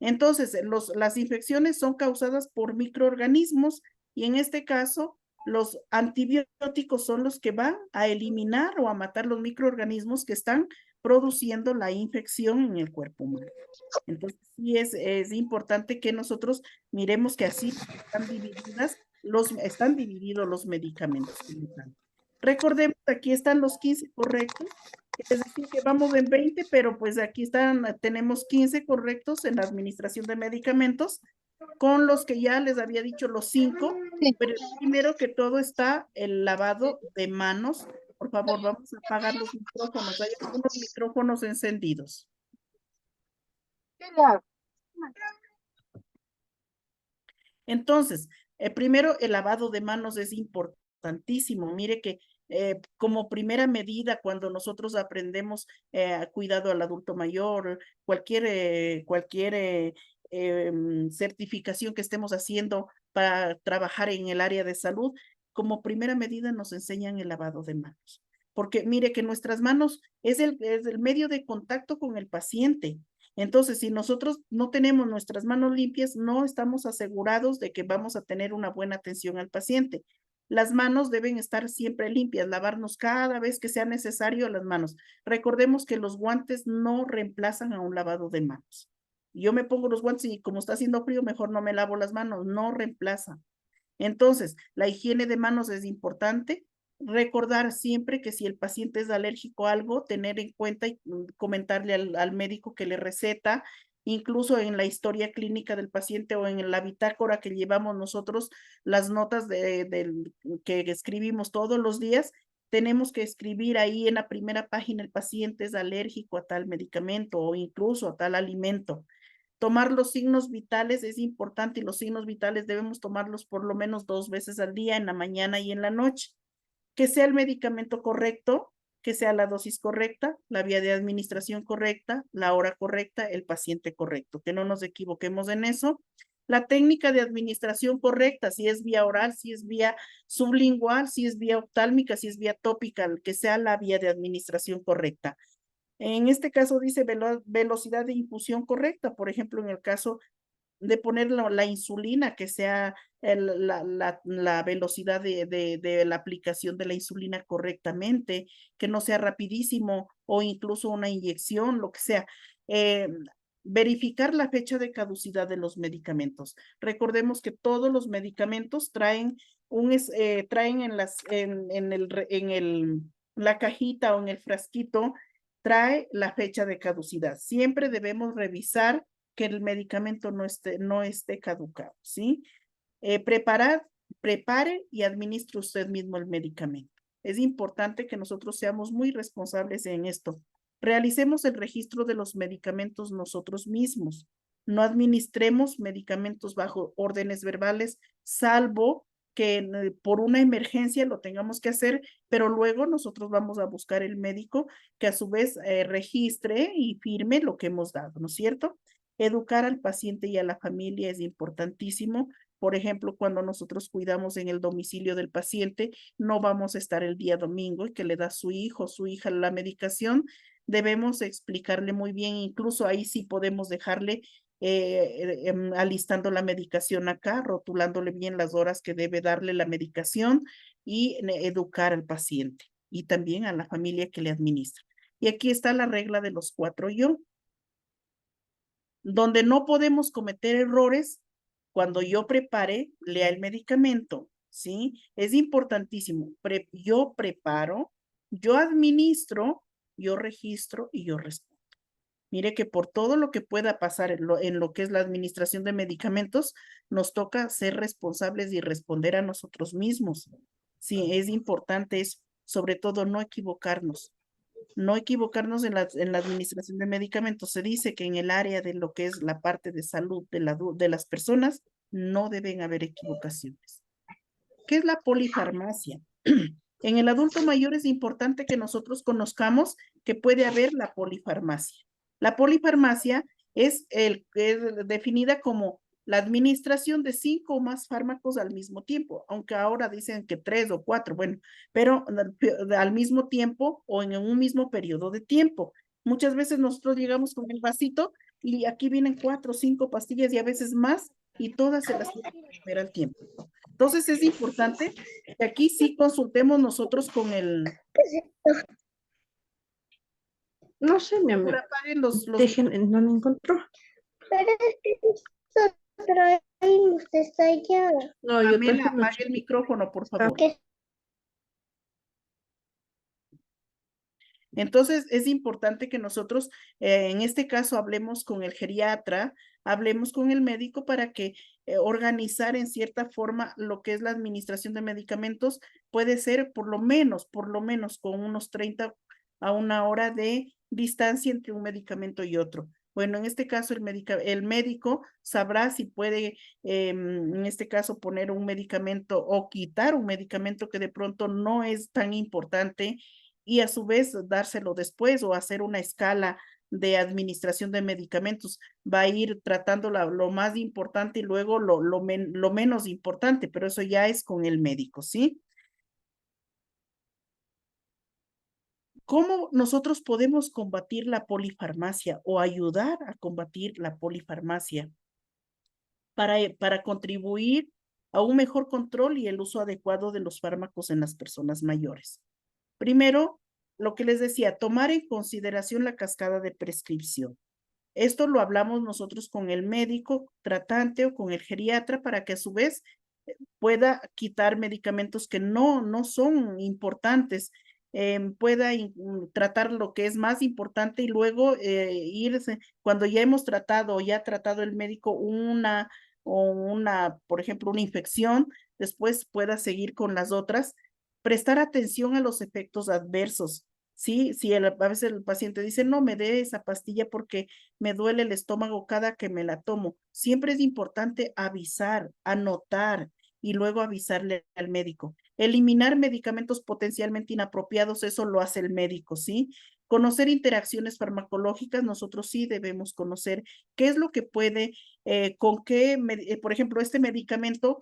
Entonces, las infecciones son causadas por microorganismos y en este caso, los antibióticos son los que van a eliminar o a matar los microorganismos que están produciendo la infección en el cuerpo humano. Entonces, sí es importante que nosotros miremos que así están divididos los medicamentos. Recordemos, aquí están los 15 correctos. Es decir, que vamos en 20, pero pues aquí tenemos 15 correctos en la administración de medicamentos, con los que ya les había dicho los 5, pero primero que todo está el lavado de manos. Por favor, vamos a apagar los micrófonos. Hay algunos micrófonos encendidos. Entonces, primero el lavado de manos es importantísimo. Mire que como primera medida, cuando nosotros aprendemos cuidado al adulto mayor, cualquier certificación que estemos haciendo para trabajar en el área de salud, como primera medida nos enseñan el lavado de manos. Porque mire que nuestras manos es el medio de contacto con el paciente. Entonces, si nosotros no tenemos nuestras manos limpias, no estamos asegurados de que vamos a tener una buena atención al paciente. Las manos deben estar siempre limpias, lavarnos cada vez que sea necesario las manos. Recordemos que los guantes no reemplazan a un lavado de manos. Yo me pongo los guantes y como está haciendo frío, mejor no me lavo las manos, no reemplaza. Entonces, la higiene de manos es importante. Recordar siempre que si el paciente es alérgico a algo, tener en cuenta y comentarle al médico que le receta, incluso en la historia clínica del paciente o en la bitácora que llevamos nosotros, las notas que escribimos todos los días, tenemos que escribir ahí en la primera página, el paciente es alérgico a tal medicamento o incluso a tal alimento. Tomar los signos vitales es importante y los signos vitales debemos tomarlos por lo menos 2 veces al día, en la mañana y en la noche. Que sea el medicamento correcto, que sea la dosis correcta, la vía de administración correcta, la hora correcta, el paciente correcto. Que no nos equivoquemos en eso. La técnica de administración correcta, si es vía oral, si es vía sublingual, si es vía oftálmica, si es vía tópica, que sea la vía de administración correcta. En este caso dice velocidad de infusión correcta, por ejemplo, en el caso de poner la insulina, que sea la velocidad de la aplicación de la insulina correctamente, que no sea rapidísimo o incluso una inyección, lo que sea. Verificar la fecha de caducidad de los medicamentos. Recordemos que todos los medicamentos traen traen la cajita o en el frasquito, trae la fecha de caducidad. Siempre debemos revisar que el medicamento no esté caducado, ¿sí? Prepare y administre usted mismo el medicamento. Es importante que nosotros seamos muy responsables en esto. Realicemos el registro de los medicamentos nosotros mismos. No administremos medicamentos bajo órdenes verbales, salvo que por una emergencia lo tengamos que hacer, pero luego nosotros vamos a buscar el médico que a su vez registre y firme lo que hemos dado, ¿no es cierto? Educar al paciente y a la familia es importantísimo. Por ejemplo, cuando nosotros cuidamos en el domicilio del paciente, no vamos a estar el día domingo y que le da su hijo o su hija la medicación. Debemos explicarle muy bien, incluso ahí sí podemos dejarle alistando la medicación acá, rotulándole bien las horas que debe darle la medicación y educar al paciente y también a la familia que le administra. Y aquí está la regla de los 4 yo. Donde no podemos cometer errores, cuando yo prepare, lea el medicamento, ¿sí? Es importantísimo. Yo preparo, yo administro, yo registro y yo respondo. Mire que por todo lo que pueda pasar en lo que es la administración de medicamentos, nos toca ser responsables y responder a nosotros mismos. Sí, es importante eso, sobre todo no equivocarnos. No equivocarnos en la administración de medicamentos. Se dice que en el área de lo que es la parte de salud de las personas, no deben haber equivocaciones. ¿Qué es la polifarmacia? En el adulto mayor es importante que nosotros conozcamos que puede haber la polifarmacia. La polifarmacia es definida como la administración de 5 o más fármacos al mismo tiempo, aunque ahora dicen que 3 o 4, bueno, pero al mismo tiempo o en un mismo periodo de tiempo. Muchas veces nosotros llegamos con el vasito y aquí vienen 4 o 5 pastillas y a veces más y todas se las tienen que comer al tiempo. Entonces es importante que aquí sí consultemos nosotros con el... No sé, mi amor. Apaguen Dejen, no me encontró. Pero es que nosotros ahí usted está allá. No, yo Pamela, traje apague el micrófono, por favor. ¿Qué? Entonces, es importante que nosotros, en este caso, hablemos con el geriatra, hablemos con el médico para que organizar en cierta forma lo que es la administración de medicamentos. Puede ser por lo menos con unos 30 a 1 hora de distancia entre un medicamento y otro. Bueno, en este caso, el médico sabrá si puede, en este caso, poner un medicamento o quitar un medicamento que de pronto no es tan importante y a su vez dárselo después o hacer una escala de administración de medicamentos. Va a ir tratando lo más importante y luego lo menos importante, pero eso ya es con el médico, ¿sí? ¿Cómo nosotros podemos combatir la polifarmacia o ayudar a combatir la polifarmacia? Para contribuir a un mejor control y el uso adecuado de los fármacos en las personas mayores. Primero, lo que les decía, tomar en consideración la cascada de prescripción. Esto lo hablamos nosotros con el médico tratante o con el geriatra para que a su vez pueda quitar medicamentos que no son importantes, pueda tratar lo que es más importante y luego irse, cuando ya hemos tratado o ya ha tratado el médico por ejemplo, una infección, después pueda seguir con las otras, prestar atención a los efectos adversos. Sí, si a veces el paciente dice, no me dé esa pastilla porque me duele el estómago cada que me la tomo. Siempre es importante avisar, anotar y luego avisarle al médico. Eliminar medicamentos potencialmente inapropiados, eso lo hace el médico, ¿sí? Conocer interacciones farmacológicas, nosotros sí debemos conocer qué es lo que puede, con qué, por ejemplo, este medicamento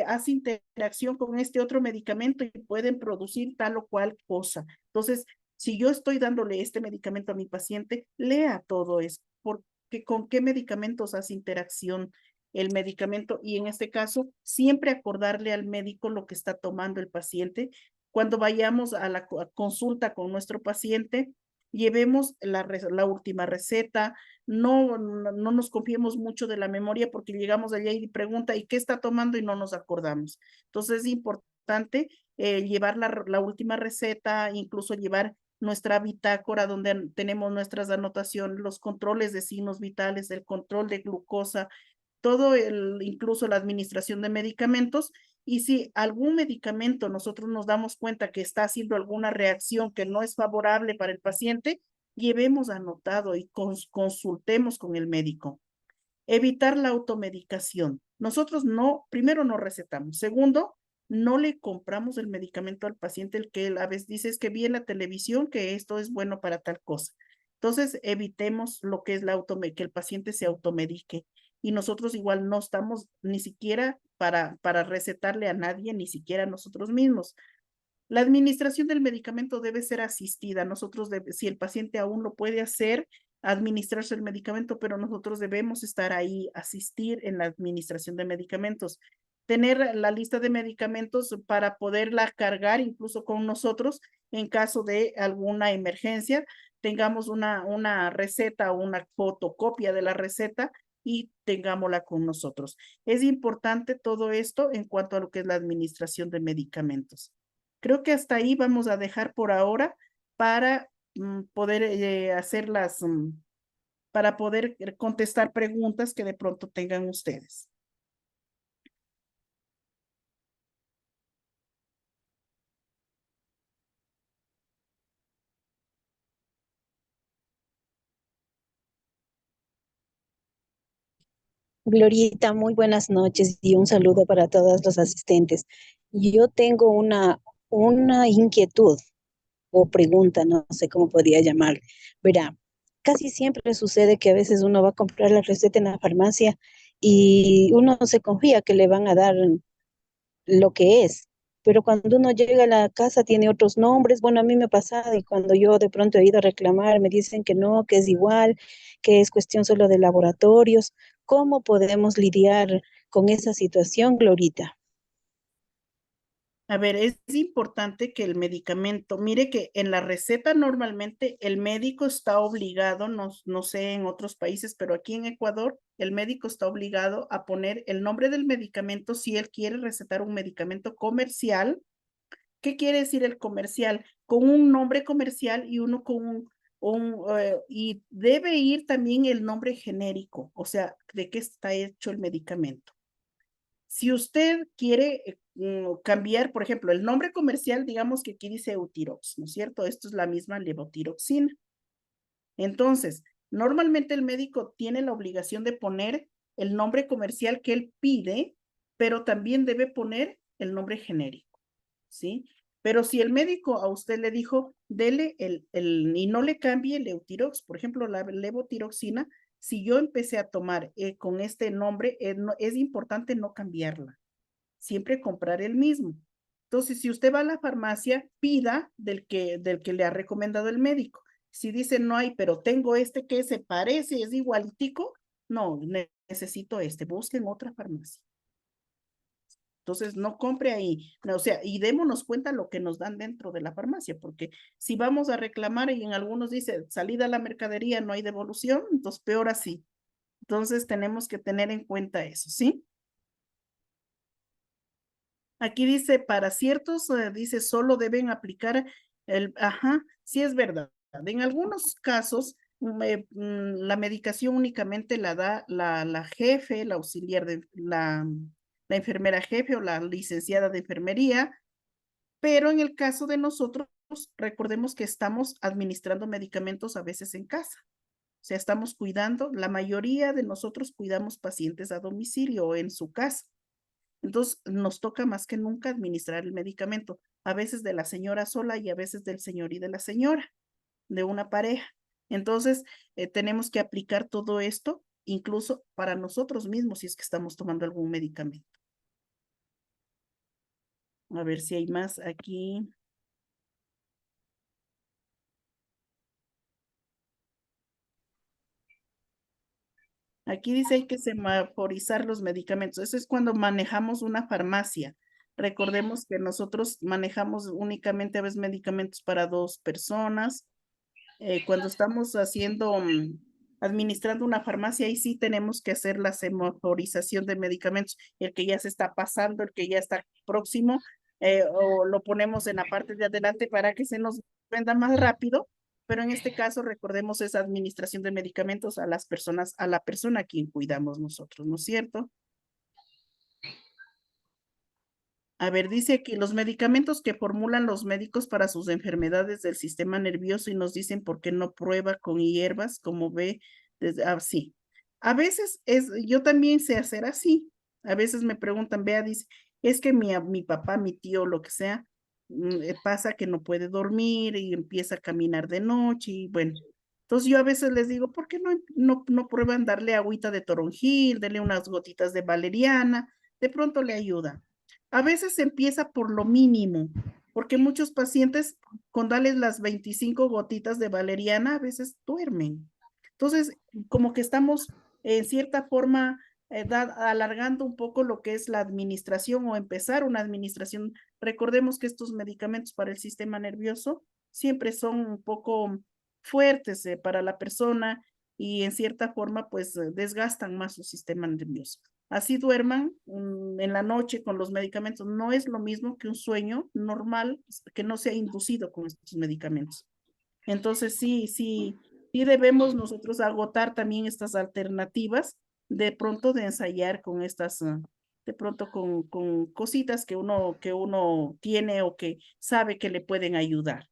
hace interacción con este otro medicamento y pueden producir tal o cual cosa. Entonces, si yo estoy dándole este medicamento a mi paciente, lea todo eso, porque con qué medicamentos hace interacción el medicamento y en este caso siempre acordarle al médico lo que está tomando el paciente. Cuando vayamos a la consulta con nuestro paciente, llevemos la última receta, no nos confiemos mucho de la memoria porque llegamos allá y pregunta, ¿y qué está tomando? Y no nos acordamos. Entonces es importante llevar la última receta, incluso llevar nuestra bitácora donde tenemos nuestras anotaciones, los controles de signos vitales, el control de glucosa, todo incluso la administración de medicamentos. Y si algún medicamento nosotros nos damos cuenta que está haciendo alguna reacción que no es favorable para el paciente, llevemos anotado y consultemos con el médico. Evitar la automedicación. Nosotros primero no recetamos. Segundo, no le compramos el medicamento al paciente el que él a veces dice es que vi en la televisión que esto es bueno para tal cosa. Entonces, evitemos lo que es que el paciente se automedique. Y nosotros igual no estamos ni siquiera para recetarle a nadie, ni siquiera a nosotros mismos. La administración del medicamento debe ser asistida. Si el paciente aún lo puede hacer, administrarse el medicamento, pero nosotros debemos estar ahí, asistir en la administración de medicamentos. Tener la lista de medicamentos para poderla cargar incluso con nosotros en caso de alguna emergencia. Tengamos una receta o una fotocopia de la receta y tengámosla con nosotros. Es importante todo esto en cuanto a lo que es la administración de medicamentos. Creo que hasta ahí vamos a dejar por ahora para poder para poder contestar preguntas que de pronto tengan ustedes. Glorita, muy buenas noches y un saludo para todos los asistentes. Yo tengo una inquietud o pregunta, no sé cómo podría llamar. Verá, casi siempre sucede que a veces uno va a comprar la receta en la farmacia y uno se confía que le van a dar lo que es, pero cuando uno llega a la casa tiene otros nombres. Bueno, a mí me ha pasado y cuando yo de pronto he ido a reclamar me dicen que no, que es igual, que es cuestión solo de laboratorios. ¿Cómo podemos lidiar con esa situación, Glorita? A ver, es importante que el medicamento, mire que en la receta normalmente el médico está obligado, no sé en otros países, pero aquí en Ecuador el médico está obligado a poner el nombre del medicamento si él quiere recetar un medicamento comercial. ¿Qué quiere decir el comercial? Con un nombre comercial y uno con y debe ir también el nombre genérico, o sea, de qué está hecho el medicamento. Si usted quiere cambiar, por ejemplo, el nombre comercial, digamos que aquí dice Eutirox, ¿no es cierto? Esto es la misma levotiroxina. Entonces, normalmente el médico tiene la obligación de poner el nombre comercial que él pide, pero también debe poner el nombre genérico, ¿sí? Pero si el médico a usted le dijo, dele y no le cambie el Eutirox, por ejemplo, la levotiroxina, si yo empecé a tomar con este nombre, es importante no cambiarla, siempre comprar el mismo. Entonces, si usted va a la farmacia, pida del que le ha recomendado el médico. Si dice no hay, pero tengo este que se parece, es igualitico, no, necesito este, busquen otra farmacia. Entonces, no compre ahí, no, o sea, y démonos cuenta lo que nos dan dentro de la farmacia, porque si vamos a reclamar y en algunos dice salida a la mercadería, no hay devolución, entonces peor así. Entonces, tenemos que tener en cuenta eso, ¿sí? Aquí dice, para ciertos, dice, solo deben aplicar sí es verdad. En algunos casos, la medicación únicamente la da la jefe, la auxiliar de la enfermera jefe o la licenciada de enfermería, pero en el caso de nosotros, recordemos que estamos administrando medicamentos a veces en casa. O sea, estamos cuidando, la mayoría de nosotros cuidamos pacientes a domicilio o en su casa. Entonces, nos toca más que nunca administrar el medicamento, a veces de la señora sola y a veces del señor y de la señora, de una pareja. Entonces, tenemos que aplicar todo esto, incluso para nosotros mismos, si es que estamos tomando algún medicamento. A ver si hay más aquí. Aquí dice hay que semaforizar los medicamentos. Eso es cuando manejamos una farmacia. Recordemos que nosotros manejamos únicamente a veces medicamentos para 2 personas. Cuando estamos administrando una farmacia, ahí sí tenemos que hacer la semaforización de medicamentos. El que ya se está pasando, el que ya está próximo, o lo ponemos en la parte de adelante para que se nos venda más rápido. Pero en este caso, recordemos esa administración de medicamentos a las personas, a la persona a quien cuidamos nosotros, ¿no es cierto? A ver, dice aquí, los medicamentos que formulan los médicos para sus enfermedades del sistema nervioso y nos dicen por qué no prueba con hierbas, como ve, desde, sí. A veces yo también sé hacer así. A veces me preguntan, vea, dice, es que mi papá, mi tío, lo que sea, pasa que no puede dormir y empieza a caminar de noche y bueno. Entonces yo a veces les digo, ¿por qué no prueban darle agüita de toronjil, darle unas gotitas de valeriana? De pronto le ayuda. A veces se empieza por lo mínimo, porque muchos pacientes con darles las 25 gotitas de valeriana a veces duermen. Entonces, como que estamos en cierta forma alargando un poco lo que es la administración o empezar una administración. Recordemos que estos medicamentos para el sistema nervioso siempre son un poco fuertes para la persona y en cierta forma pues desgastan más su sistema nervioso. Así duerman en la noche con los medicamentos. No es lo mismo que un sueño normal que no sea inducido con estos medicamentos. Entonces, sí debemos nosotros agotar también estas alternativas de pronto de ensayar con estas, de pronto con cositas que uno tiene o que sabe que le pueden ayudar.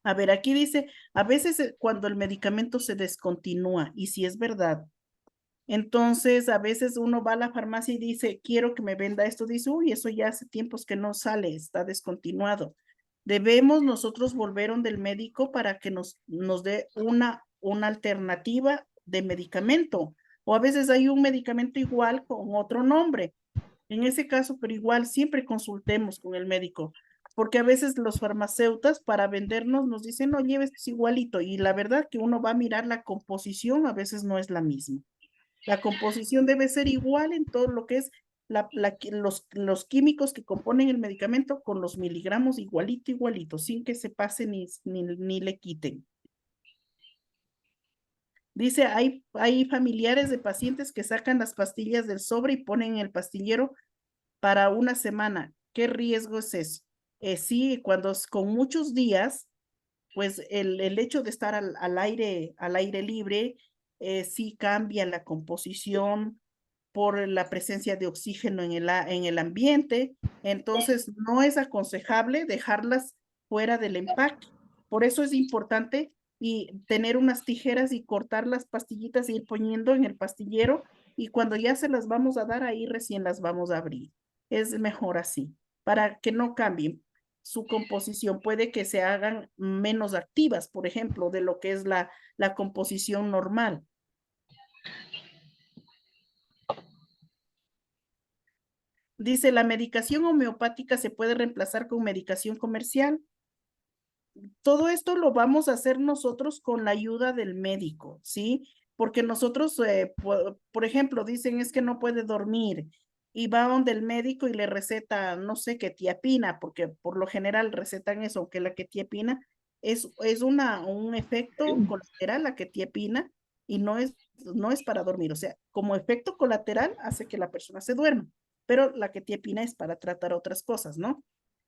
A ver, aquí dice, a veces cuando el medicamento se descontinúa, y si es verdad, entonces a veces uno va a la farmacia y dice, quiero que me venda esto, dice, uy, eso ya hace tiempos que no sale, está descontinuado. Debemos nosotros volver donde el médico para que nos dé una alternativa de medicamento. O a veces hay un medicamento igual con otro nombre. En ese caso, pero igual siempre consultemos con el médico, porque a veces los farmacéuticos para vendernos nos dicen, no, lleves igualito, y la verdad que uno va a mirar la composición, a veces no es la misma. La composición debe ser igual en todo lo que es los químicos que componen el medicamento con los miligramos igualito, sin que se pase ni le quiten. Dice, hay familiares de pacientes que sacan las pastillas del sobre y ponen en el pastillero para una semana. ¿Qué riesgo es eso? Sí, cuando con muchos días, pues el hecho de estar al aire libre, sí cambia la composición por la presencia de oxígeno en el ambiente. Entonces, no es aconsejable dejarlas fuera del empaque. Por eso es importante y tener unas tijeras y cortar las pastillitas e ir poniendo en el pastillero y cuando ya se las vamos a dar, ahí recién las vamos a abrir. Es mejor así, para que no cambien su composición. Puede que se hagan menos activas, por ejemplo, de lo que es la composición normal. Dice, ¿la medicación homeopática se puede reemplazar con medicación comercial? todo esto lo vamos a hacer nosotros con la ayuda del médico, ¿sí? Porque nosotros, por ejemplo, dicen es que no puede dormir y va donde el médico y le receta, no sé, quetiapina, porque por lo general recetan eso, aunque la quetiapina es un efecto colateral, la quetiapina, y no es para dormir, o sea, como efecto colateral hace que la persona se duerma, pero la quetiapina es para tratar otras cosas, ¿no?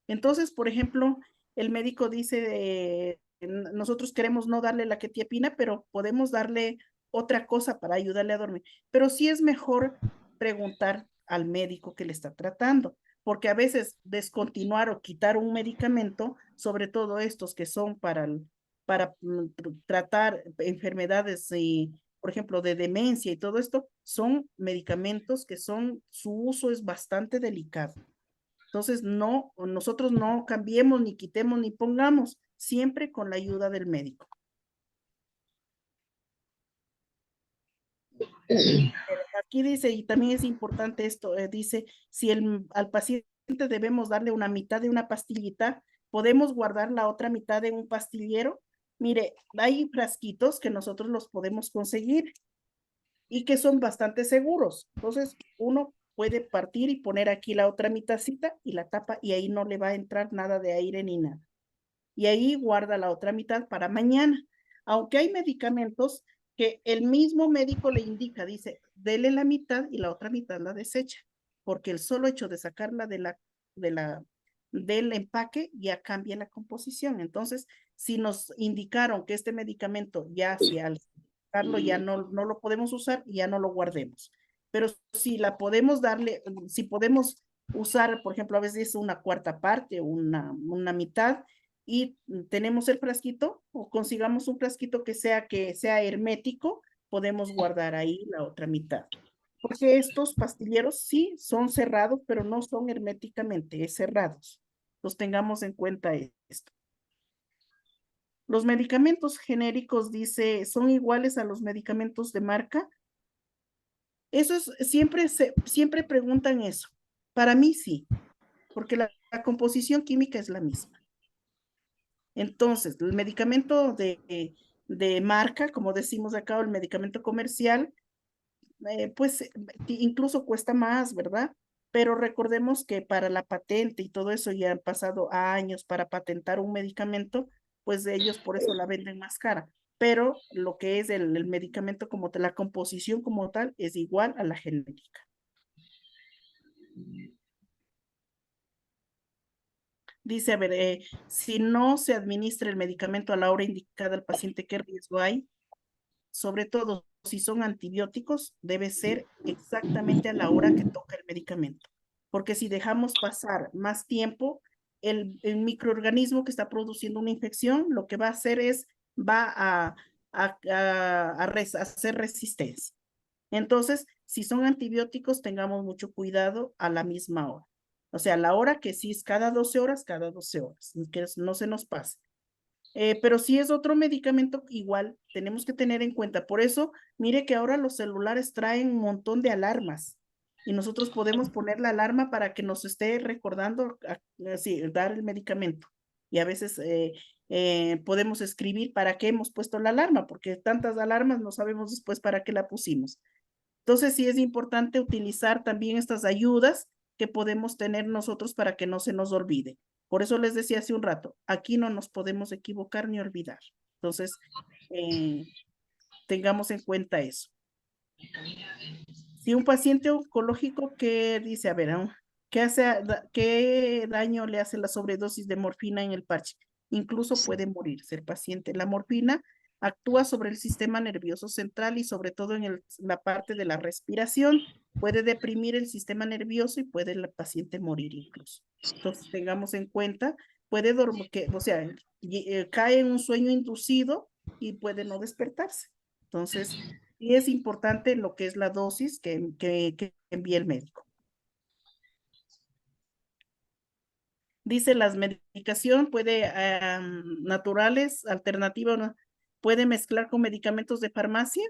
Entonces, por ejemplo, el médico dice, nosotros queremos no darle la quetiapina, pero podemos darle otra cosa para ayudarle a dormir. Pero sí es mejor preguntar al médico que le está tratando, porque a veces descontinuar o quitar un medicamento, sobre todo estos que son para tratar enfermedades, por ejemplo, de demencia y todo esto, son medicamentos que su uso es bastante delicado. Entonces, no, nosotros no cambiemos, ni quitemos, ni pongamos, siempre con la ayuda del médico. Aquí dice, y también es importante esto, dice, si al paciente debemos darle una mitad de una pastillita, podemos guardar la otra mitad en un pastillero. Mire, hay frasquitos que nosotros los podemos conseguir y que son bastante seguros. Entonces, uno puede partir y poner aquí la otra mitadcita y la tapa y ahí no le va a entrar nada de aire ni nada. Y ahí guarda la otra mitad para mañana. Aunque hay medicamentos que el mismo médico le indica, dice, dele la mitad y la otra mitad la desecha, porque el solo hecho de sacarla del empaque ya cambia la composición. Entonces, si nos indicaron que este medicamento ya si al sacarlo ya no lo podemos usar, ya no lo guardemos. Pero si la podemos darle, si podemos usar, por ejemplo, a veces una cuarta parte, una mitad, y tenemos el frasquito o consigamos un frasquito que sea hermético, podemos guardar ahí la otra mitad. Porque estos pastilleros sí son cerrados, pero no son herméticamente cerrados. Los tengamos en cuenta esto. Los medicamentos genéricos, dice, son iguales a los medicamentos de marca. Eso es, siempre preguntan eso. Para mí sí, porque la composición química es la misma. Entonces, el medicamento de marca, como decimos acá, o el medicamento comercial, pues incluso cuesta más, ¿verdad? Pero recordemos que para la patente y todo eso ya han pasado años para patentar un medicamento, pues ellos por eso la venden más cara. Pero lo que es el medicamento como tal, la composición como tal, es igual a la genérica. Dice, a ver, si no se administra el medicamento a la hora indicada al paciente, ¿qué riesgo hay? Sobre todo, si son antibióticos, debe ser exactamente a la hora que toca el medicamento. Porque si dejamos pasar más tiempo, el microorganismo que está produciendo una infección, lo que va a hacer es, va a hacer resistencia. Entonces, si son antibióticos, tengamos mucho cuidado a la misma hora. O sea, la hora que sí es cada 12 horas, que no se nos pase. Pero si es otro medicamento, igual tenemos que tener en cuenta. Por eso, mire que ahora los celulares traen un montón de alarmas y nosotros podemos poner la alarma para que nos esté recordando dar el medicamento. Y a veces podemos escribir para qué hemos puesto la alarma, porque tantas alarmas no sabemos después para qué la pusimos. Entonces, sí es importante utilizar también estas ayudas que podemos tener nosotros para que no se nos olvide. Por eso les decía hace un rato, aquí no nos podemos equivocar ni olvidar. Entonces, tengamos en cuenta eso. Si un paciente oncológico que dice, a ver, ¿qué daño le hace la sobredosis de morfina en el parche? Incluso puede morirse el paciente. La morfina actúa sobre el sistema nervioso central y sobre todo en la parte de la respiración. Puede deprimir el sistema nervioso y puede el paciente morir incluso. Entonces, tengamos en cuenta, puede dormir, o sea, cae en un sueño inducido y puede no despertarse. Entonces, y es importante lo que es la dosis que envía el médico. Dice las medicación naturales, alternativa, puede mezclar con medicamentos de farmacia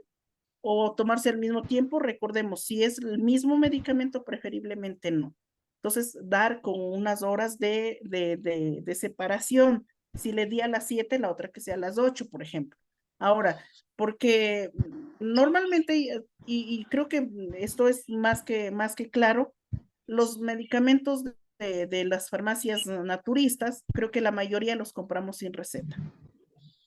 o tomarse al mismo tiempo. Recordemos, si es el mismo medicamento, preferiblemente no. Entonces, dar con unas horas de separación. Si le di a las 7, la otra que sea a las 8, por ejemplo. Ahora, porque normalmente, y creo que esto es más que claro, los medicamentos de las farmacias naturistas, creo que la mayoría los compramos sin receta.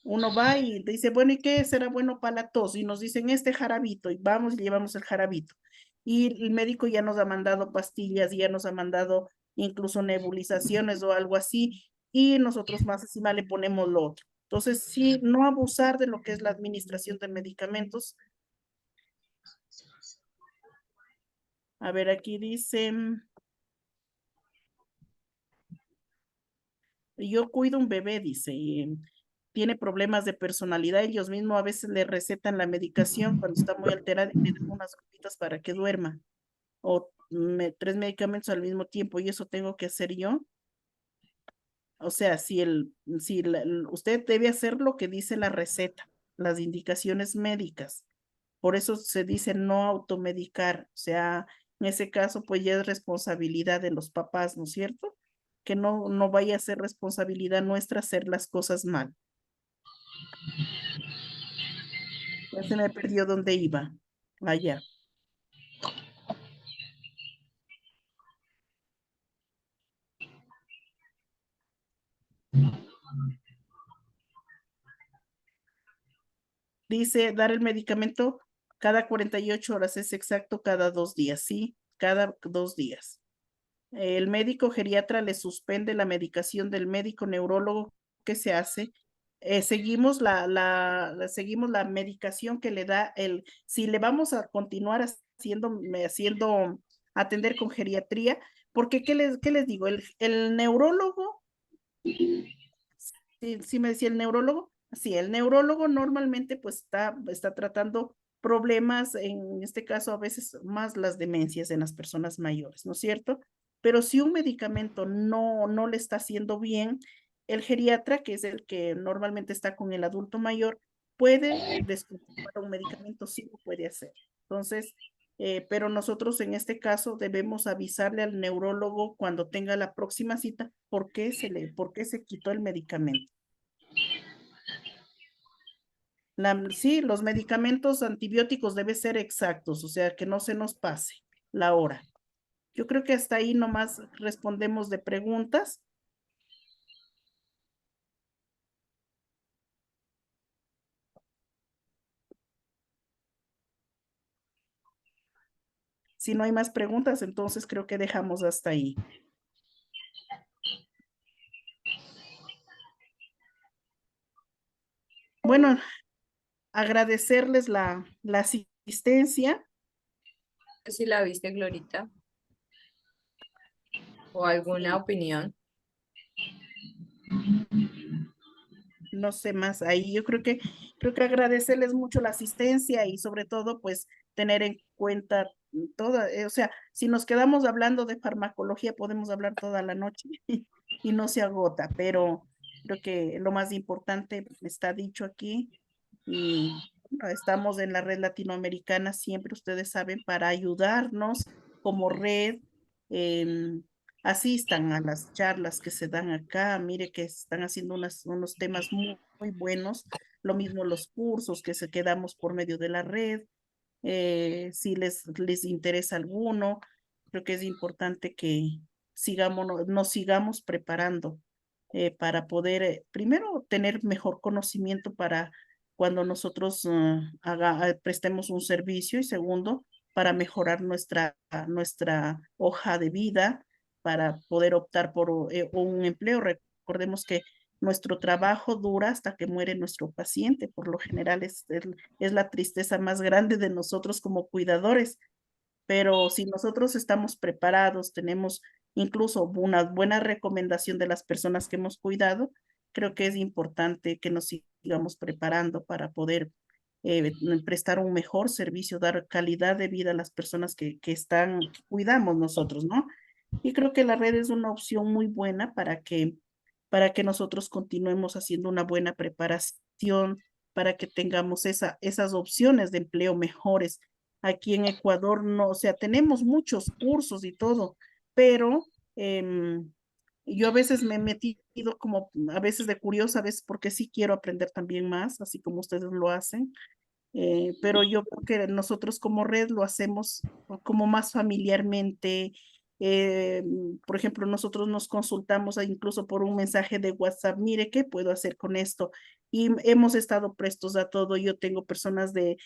Uno va y dice, bueno, ¿y qué será bueno para la tos? Y nos dicen este jarabito, y vamos y llevamos el jarabito. Y el médico ya nos ha mandado pastillas, ya nos ha mandado incluso nebulizaciones o algo así, y nosotros más encima le ponemos lo otro. Entonces, sí, no abusar de lo que es la administración de medicamentos. A ver, aquí dice, yo cuido un bebé, dice, y tiene problemas de personalidad, ellos mismos a veces le recetan la medicación cuando está muy alterada y le dan unas gotitas para que duerma, o 3 medicamentos al mismo tiempo, y eso tengo que hacer yo. O sea, usted debe hacer lo que dice la receta, las indicaciones médicas. Por eso se dice no automedicar. O sea, en ese caso, pues ya es responsabilidad de los papás, ¿no es cierto? Que no vaya a ser responsabilidad nuestra hacer las cosas mal. Ya se me perdió dónde iba. Allá. Dice dar el medicamento cada 48 horas, es exacto, cada 2 días, ¿sí? Cada 2 días. El médico geriatra le suspende la medicación del médico neurólogo que se hace. Seguimos la medicación que le da si le vamos a continuar atender con geriatría, porque ¿qué les digo? El neurólogo, sí me decía el neurólogo, sí, el neurólogo normalmente pues está tratando problemas, en este caso a veces más las demencias en las personas mayores, ¿no es cierto? Pero si un medicamento no le está haciendo bien, el geriatra, que es el que normalmente está con el adulto mayor, puede descontinuar un medicamento, sí lo puede hacer. Entonces, pero nosotros en este caso debemos avisarle al neurólogo cuando tenga la próxima cita por qué se quitó el medicamento. Sí, los medicamentos antibióticos deben ser exactos, o sea, que no se nos pase la hora. Yo creo que hasta ahí nomás respondemos de preguntas. Si no hay más preguntas, entonces creo que dejamos hasta ahí. Bueno, agradecerles la asistencia. Si la viste, Glorita, o alguna opinión. No sé más ahí. Yo creo que agradecerles mucho la asistencia y sobre todo, pues, tener en cuenta toda, o sea, si nos quedamos hablando de farmacología, podemos hablar toda la noche y no se agota, pero creo que lo más importante está dicho aquí y bueno, estamos en la red latinoamericana, siempre ustedes saben, para ayudarnos como red. em, Asistan a las charlas que se dan acá, mire que están haciendo unos temas muy buenos, lo mismo los cursos que se quedamos por medio de la red, si les interesa alguno, creo que es importante que nos sigamos preparando para poder, primero, tener mejor conocimiento para cuando nosotros prestemos un servicio y segundo, para mejorar nuestra hoja de vida, para poder optar por un empleo. Recordemos que nuestro trabajo dura hasta que muere nuestro paciente. Por lo general es la tristeza más grande de nosotros como cuidadores. Pero si nosotros estamos preparados, tenemos incluso una buena recomendación de las personas que hemos cuidado, creo que es importante que nos sigamos preparando para poder prestar un mejor servicio, dar calidad de vida a las personas que cuidamos nosotros, ¿no? Y creo que la red es una opción muy buena para que nosotros continuemos haciendo una buena preparación, para que tengamos esas opciones de empleo mejores. Aquí en Ecuador no, o sea, tenemos muchos cursos y todo, pero Yo a veces me he metido como, a veces de curiosa, a veces porque sí quiero aprender también más, así como ustedes lo hacen. Pero yo creo que nosotros como red lo hacemos como más familiarmente. Por ejemplo, nosotros nos consultamos incluso por un mensaje de WhatsApp, mire, ¿qué puedo hacer con esto? Y hemos estado prestos a todo. Yo tengo personas de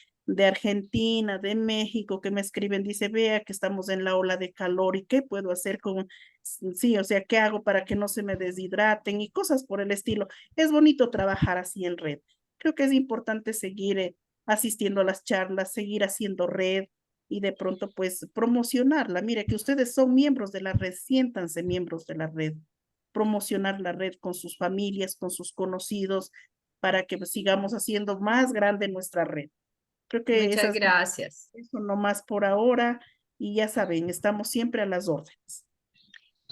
Argentina, de México, que me escriben, dice, vea que estamos en la ola de calor y qué puedo hacer con, sí, o sea, ¿qué hago para que no se me deshidraten y cosas por el estilo? Es bonito trabajar así en red. Creo que es importante seguir asistiendo a las charlas, seguir haciendo red y de pronto pues promocionarla. Mire que ustedes son miembros de la red, siéntanse miembros de la red, promocionar la red con sus familias, con sus conocidos, para que pues, sigamos haciendo más grande nuestra red. Creo que Muchas gracias. eso nomás por ahora y ya saben, estamos siempre a las órdenes.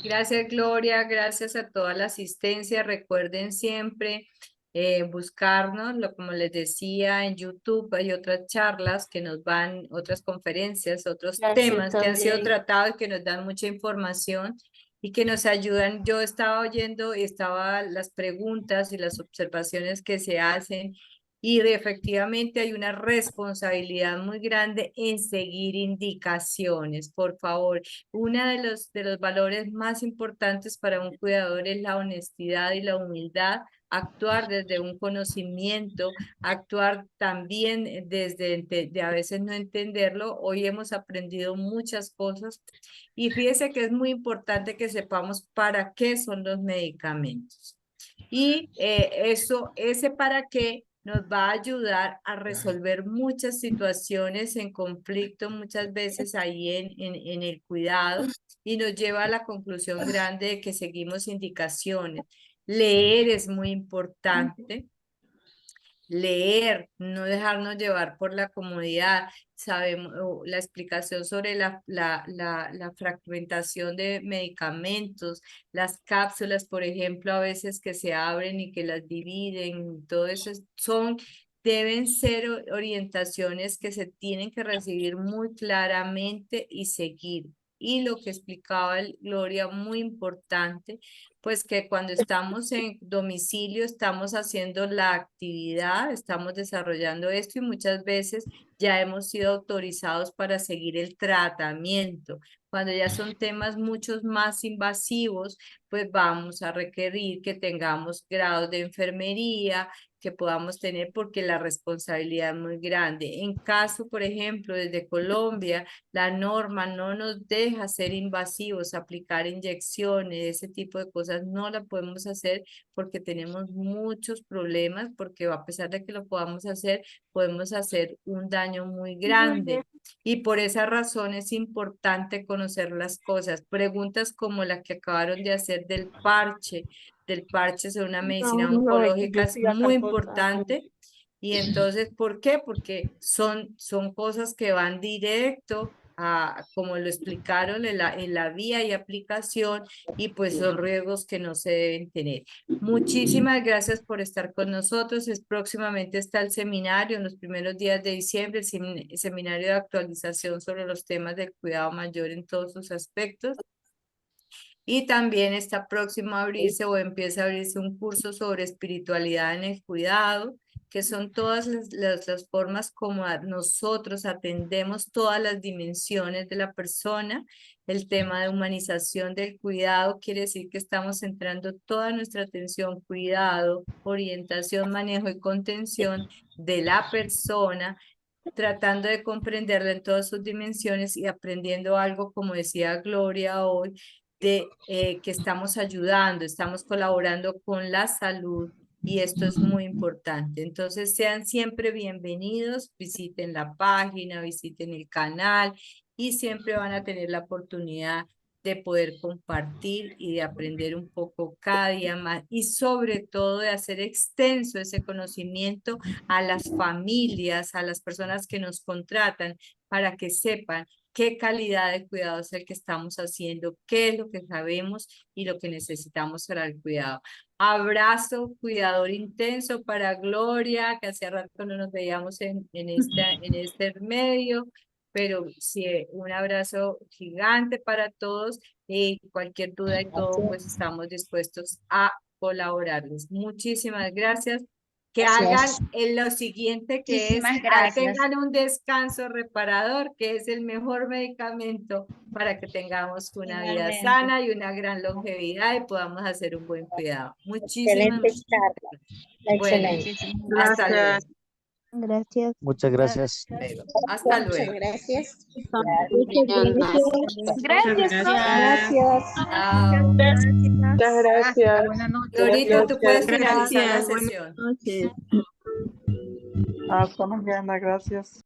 Gracias, Gloria. Gracias a toda la asistencia. Recuerden siempre buscarnos, como les decía, en YouTube hay otras charlas que nos van, otras conferencias, otros temas que han sido tratados y que nos dan mucha información y que nos ayudan. Yo estaba oyendo y estaba las preguntas y las observaciones que se hacen y efectivamente hay una responsabilidad muy grande en seguir indicaciones. Por favor, uno de los valores más importantes para un cuidador es la honestidad y la humildad, actuar desde un conocimiento, actuar también desde de a veces no entenderlo. Hoy hemos aprendido muchas cosas y fíjese que es muy importante que sepamos para qué son los medicamentos. Y ese para qué nos va a ayudar a resolver muchas situaciones en conflicto, muchas veces ahí en el cuidado, y nos lleva a la conclusión grande de que seguimos indicaciones. Leer es muy importante. Leer, no dejarnos llevar por la comodidad. Sabemos la explicación sobre la fragmentación de medicamentos, las cápsulas, por ejemplo, a veces que se abren y que las dividen, todo eso deben ser orientaciones que se tienen que recibir muy claramente y seguir. Y lo que explicaba Gloria, muy importante, pues que cuando estamos en domicilio estamos haciendo la actividad, estamos desarrollando esto y muchas veces ya hemos sido autorizados para seguir el tratamiento. Cuando ya son temas muchos más invasivos, pues vamos a requerir que tengamos grados de enfermería, que podamos tener porque la responsabilidad es muy grande. En caso, por ejemplo, desde Colombia, la norma no nos deja ser invasivos, aplicar inyecciones, ese tipo de cosas no la podemos hacer porque tenemos muchos problemas, porque a pesar de que lo podamos hacer, podemos hacer un daño muy grande. Y por esa razón es importante conocer las cosas. Preguntas como la que acabaron de hacer del parche sobre una medicina oncológica es muy importante. Y entonces, ¿por qué? Porque son cosas que van directo a, como lo explicaron en la vía y aplicación, y pues son riesgos que no se deben tener. Muchísimas gracias por estar con nosotros. Próximamente está el seminario en los primeros días de diciembre, el seminario de actualización sobre los temas del cuidado mayor en todos sus aspectos. Y también está próximo a abrirse o empieza a abrirse un curso sobre espiritualidad en el cuidado, que son todas las formas como nosotros atendemos todas las dimensiones de la persona. El tema de humanización del cuidado quiere decir que estamos centrando toda nuestra atención, cuidado, orientación, manejo y contención de la persona, tratando de comprenderla en todas sus dimensiones y aprendiendo algo, como decía Gloria hoy, de que estamos ayudando, estamos colaborando con la salud y esto es muy importante. Entonces, sean siempre bienvenidos, visiten la página, visiten el canal y siempre van a tener la oportunidad de poder compartir y de aprender un poco cada día más y sobre todo de hacer extenso ese conocimiento a las familias, a las personas que nos contratan para que sepan qué calidad de cuidado es el que estamos haciendo, qué es lo que sabemos y lo que necesitamos para el cuidado. Abrazo, cuidador intenso para Gloria, que hace rato no nos veíamos en este medio, pero sí, un abrazo gigante para todos Cualquier duda y todo, pues estamos dispuestos a colaborarles. Muchísimas gracias. Que hagan lo siguiente, que es Muchísimas gracias. tengan un descanso reparador, que es el mejor medicamento para que tengamos una vida Igualmente. sana y una gran longevidad y podamos hacer un buen cuidado. Muchísimas, Excelente muchísimas charla. gracias. Bueno, Excelente. hasta luego. Gracias. Muchas gracias. Hasta Muchas luego. gracias. Gracias. Gracias. Chao. Muchas gracias. Buenas noches. Florita, tú puedes finalizar la Gracias, buenas sesión. noches. Hasta mañana, gracias.